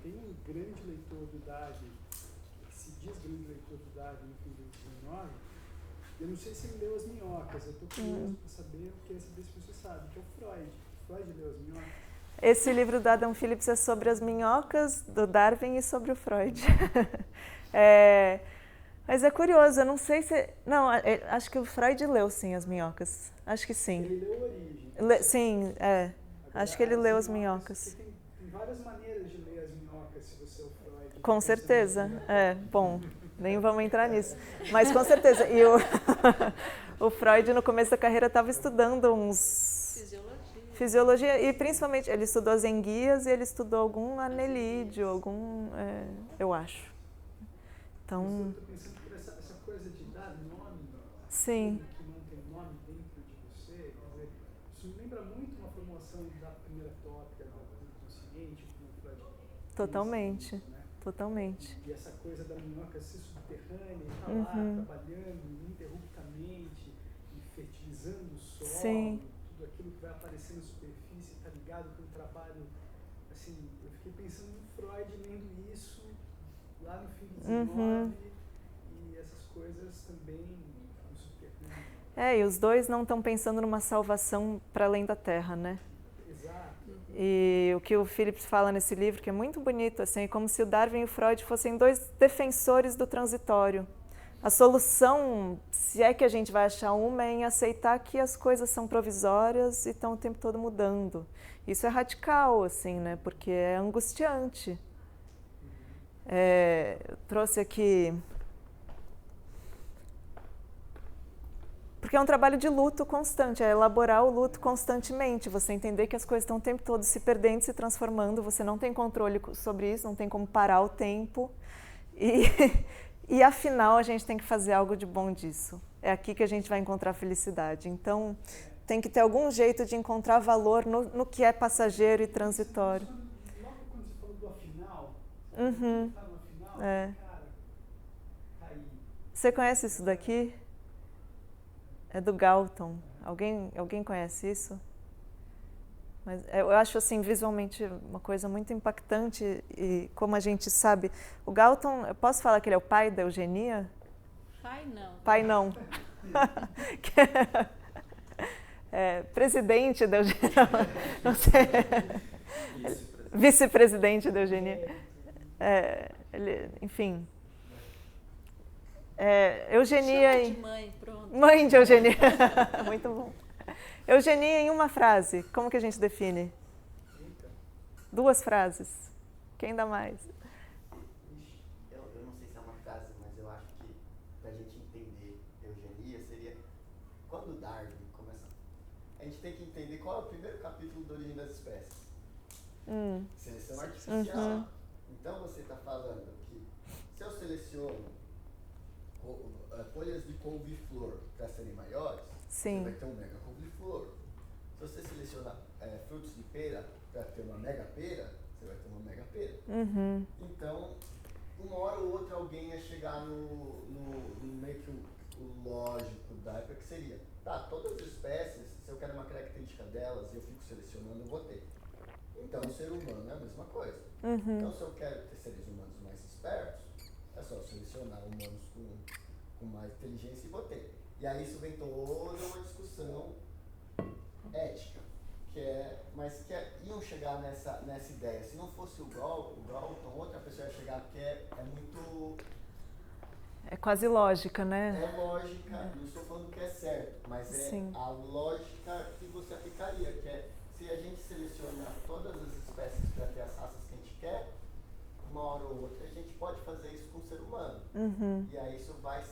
Tem um grande leitor do Dade, que se diz grande leitor do Dade no fim do XIX, Eu não sei se ele leu As Minhocas, eu estou curioso para saber, eu queria saber se você sabe, que é o Freud. Freud leu As Minhocas? Esse livro do Adam Phillips é sobre as minhocas do Darwin e sobre o Freud. Mas é curioso, eu não sei se... Não, acho que o Freud leu, sim, As Minhocas. Acho que sim. Ele leu Origem. Sim, Agora, acho que ele leu As Minhocas. Tem várias maneiras de ler As Minhocas, se você é o Freud. Com certeza. Bom, nem vamos entrar nisso. Mas com certeza. E o Freud, no começo da carreira, estava estudando Fisiologia, e principalmente, ele estudou as enguias e ele estudou algum anelídeo, eu acho. Então... Eu estou pensando por essa coisa de dar nome, sim, que não tem nome dentro de você, quer dizer, isso me lembra muito uma formulação da primeira tópica do consciente, como o Freud. totalmente, isso, né? Totalmente. E essa coisa da minhoca ser subterrânea, estar lá trabalhando ininterruptamente, e fertilizando o solo. Sim. Tudo aquilo que vai aparecer na superfície está ligado com o trabalho. Assim, eu fiquei pensando no Freud lendo isso lá no fim de 19 e essas coisas também no subterrâneo. E os dois não estão pensando numa salvação para além da Terra, né? Exato. E o que o Phillips fala nesse livro, que é muito bonito, assim, é como se o Darwin e o Freud fossem dois defensores do transitório. A solução, se é que a gente vai achar uma, é em aceitar que as coisas são provisórias e estão o tempo todo mudando. Isso é radical, assim, né? Porque é angustiante. Eu trouxe aqui... Porque é um trabalho de luto constante, é elaborar o luto constantemente, você entender que as coisas estão o tempo todo se perdendo, se transformando, você não tem controle sobre isso, não tem como parar o tempo. E afinal, a gente tem que fazer algo de bom disso. É aqui que a gente vai encontrar felicidade. Então, tem que ter algum jeito de encontrar valor no que é passageiro e transitório. Logo quando você falou do afinal, É. cara, tá aí. Você conhece isso daqui? É do Galton. Alguém conhece isso? Mas eu acho assim visualmente uma coisa muito impactante e como a gente sabe, o Galton, eu posso falar que ele é o pai da eugenia? Pai não. Pai não. Presidente da eugenia, não sei. Vice-presidente da eugenia. Enfim. Eugenia de mãe, pronto. Mãe de eugenia. Muito bom. Eugenia em uma frase, como que a gente define? 2 frases. Quem dá mais? Eu não sei se é uma frase, mas eu acho que pra gente entender eugenia seria quando Darwin começa. A gente tem que entender qual é o primeiro capítulo da Origem das Espécies. Seleção artificial. Então você está falando que se eu seleciono folhas de couve-flor para serem maiores, você vai ter um mega couve-flor. Se você selecionar frutos de pera para ter uma mega pera, você vai ter uma mega pera. Então, uma hora ou outra alguém ia chegar no meio que o lógico da época, que seria, todas as espécies, se eu quero uma característica delas e eu fico selecionando, eu vou ter. Então, o ser humano é a mesma coisa. Então, se eu quero ter seres humanos mais espertos, é só selecionar humanos com mais inteligência e vou ter. E aí isso vem toda uma discussão ética, mas iam chegar nessa ideia. Se não fosse o Galton, outra pessoa ia chegar, porque é muito... É quase lógica, né? É lógica, não estou falando que é certo, mas a lógica que você aplicaria, que é se a gente selecionar todas as espécies para ter as raças que a gente quer, uma hora ou outra a gente pode fazer isso com o ser humano. E aí isso vai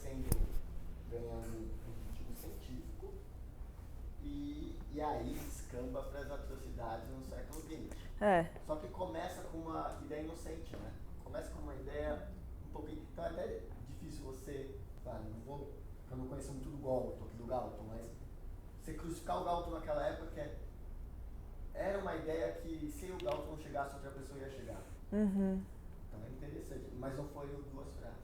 ganhando um ritmo científico e aí descamba para as atrocidades no século XX. Só que começa com uma ideia inocente, né? Começa com uma ideia um pouquinho... Então é até difícil você... eu não conheço muito do Galton, mas você crucificar o Galton naquela época era uma ideia que se o Galton não chegasse, outra pessoa ia chegar. Então é interessante, mas não foi 2 frases.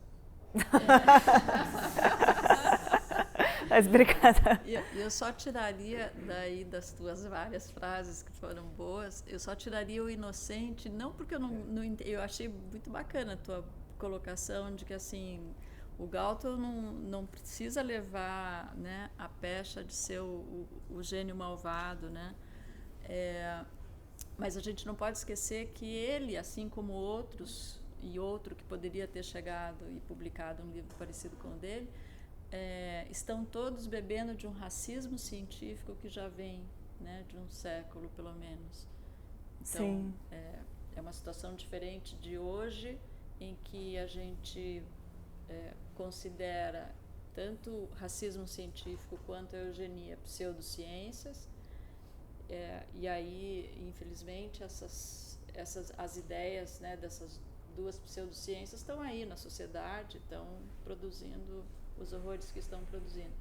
Mas obrigada. Eu só tiraria daí das tuas várias frases que foram boas, eu só tiraria o inocente, não porque eu achei muito bacana a tua colocação de que assim, O Galton não precisa levar, né, a pecha de ser o gênio malvado, né? Mas a gente não pode esquecer que ele, assim como outros, e outro que poderia ter chegado e publicado um livro parecido com o dele, estão todos bebendo de um racismo científico que já vem, né, de um século, pelo menos. Então, sim, é uma situação diferente de hoje, em que a gente considera tanto racismo científico quanto a eugenia pseudociências, e aí, infelizmente, as ideias, né, dessas duas pseudociências estão aí na sociedade, estão produzindo os horrores que estão produzindo.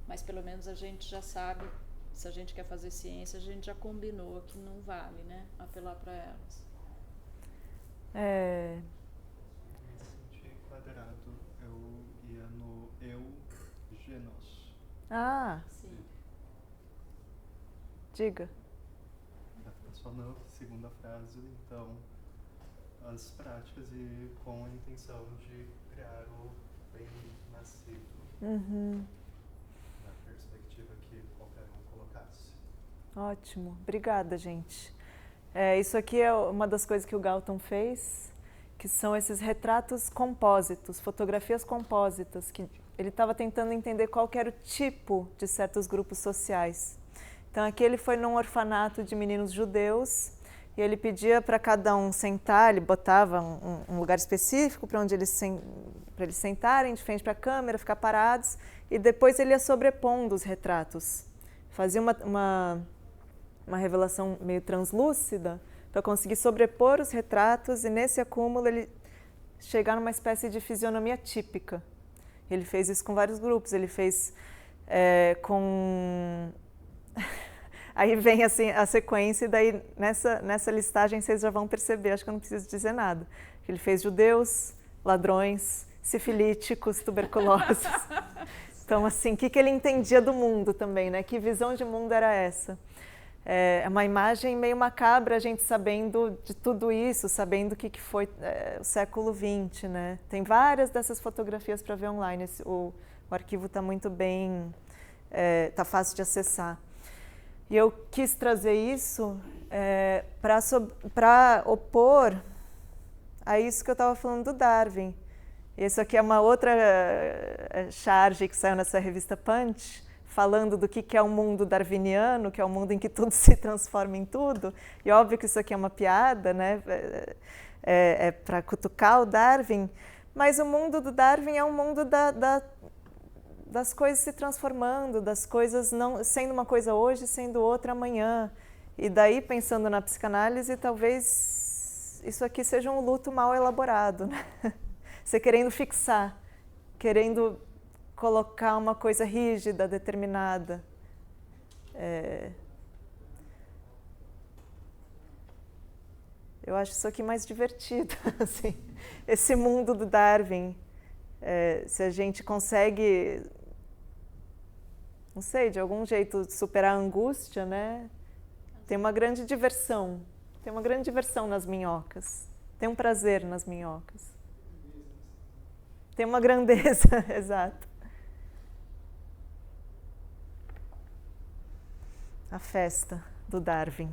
Mas pelo menos a gente já sabe, se a gente quer fazer ciência, a gente já combinou que não vale, né, apelar para elas. Esse quadrado, eu ia no eugenos. Ah, sim. Diga. Só na segunda frase, então, as práticas e com a intenção de criar o bem-nascido. Na perspectiva que qualquer um colocasse. Ótimo, obrigada, gente. Isso aqui é uma das coisas que o Galton fez, que são esses retratos compósitos, fotografias compósitas, que ele estava tentando entender qual que era o tipo de certos grupos sociais. Então aqui ele foi num orfanato de meninos judeus e ele pedia para cada um sentar, ele botava um lugar específico para onde eles sentarem, de frente para a câmera, ficar parados, e depois ele ia sobrepondo os retratos. Fazia uma revelação meio translúcida para conseguir sobrepor os retratos e nesse acúmulo ele chegar numa espécie de fisionomia típica. Ele fez isso com vários grupos, ele fez com... Aí vem assim, a sequência, e daí nessa listagem vocês já vão perceber, acho que eu não preciso dizer nada. Ele fez judeus, ladrões, sifilíticos, tuberculosos. Então, assim, o que ele entendia do mundo também, né? Que visão de mundo era essa? É uma imagem meio macabra, a gente sabendo de tudo isso, sabendo o que foi o século XX, né? Tem várias dessas fotografias para ver online, o arquivo está muito bem, está fácil de acessar. E eu quis trazer isso para opor a isso que eu estava falando do Darwin. Isso aqui é uma outra charge que saiu nessa revista Punch, falando do que é o mundo darwiniano, que é o mundo em que tudo se transforma em tudo. E óbvio que isso aqui é uma piada, né? Para cutucar o Darwin, mas o mundo do Darwin é um mundo das coisas se transformando, das coisas não sendo uma coisa hoje, sendo outra amanhã. E daí, pensando na psicanálise, talvez isso aqui seja um luto mal elaborado, né? Você querendo fixar, querendo colocar uma coisa rígida, determinada. Eu acho isso aqui mais divertido, assim. Esse mundo do Darwin, se a gente consegue, não sei, de algum jeito superar a angústia, né? Tem uma grande diversão. Tem uma grande diversão nas minhocas. Tem um prazer nas minhocas. Tem uma grandeza, exato. A festa do Darwin.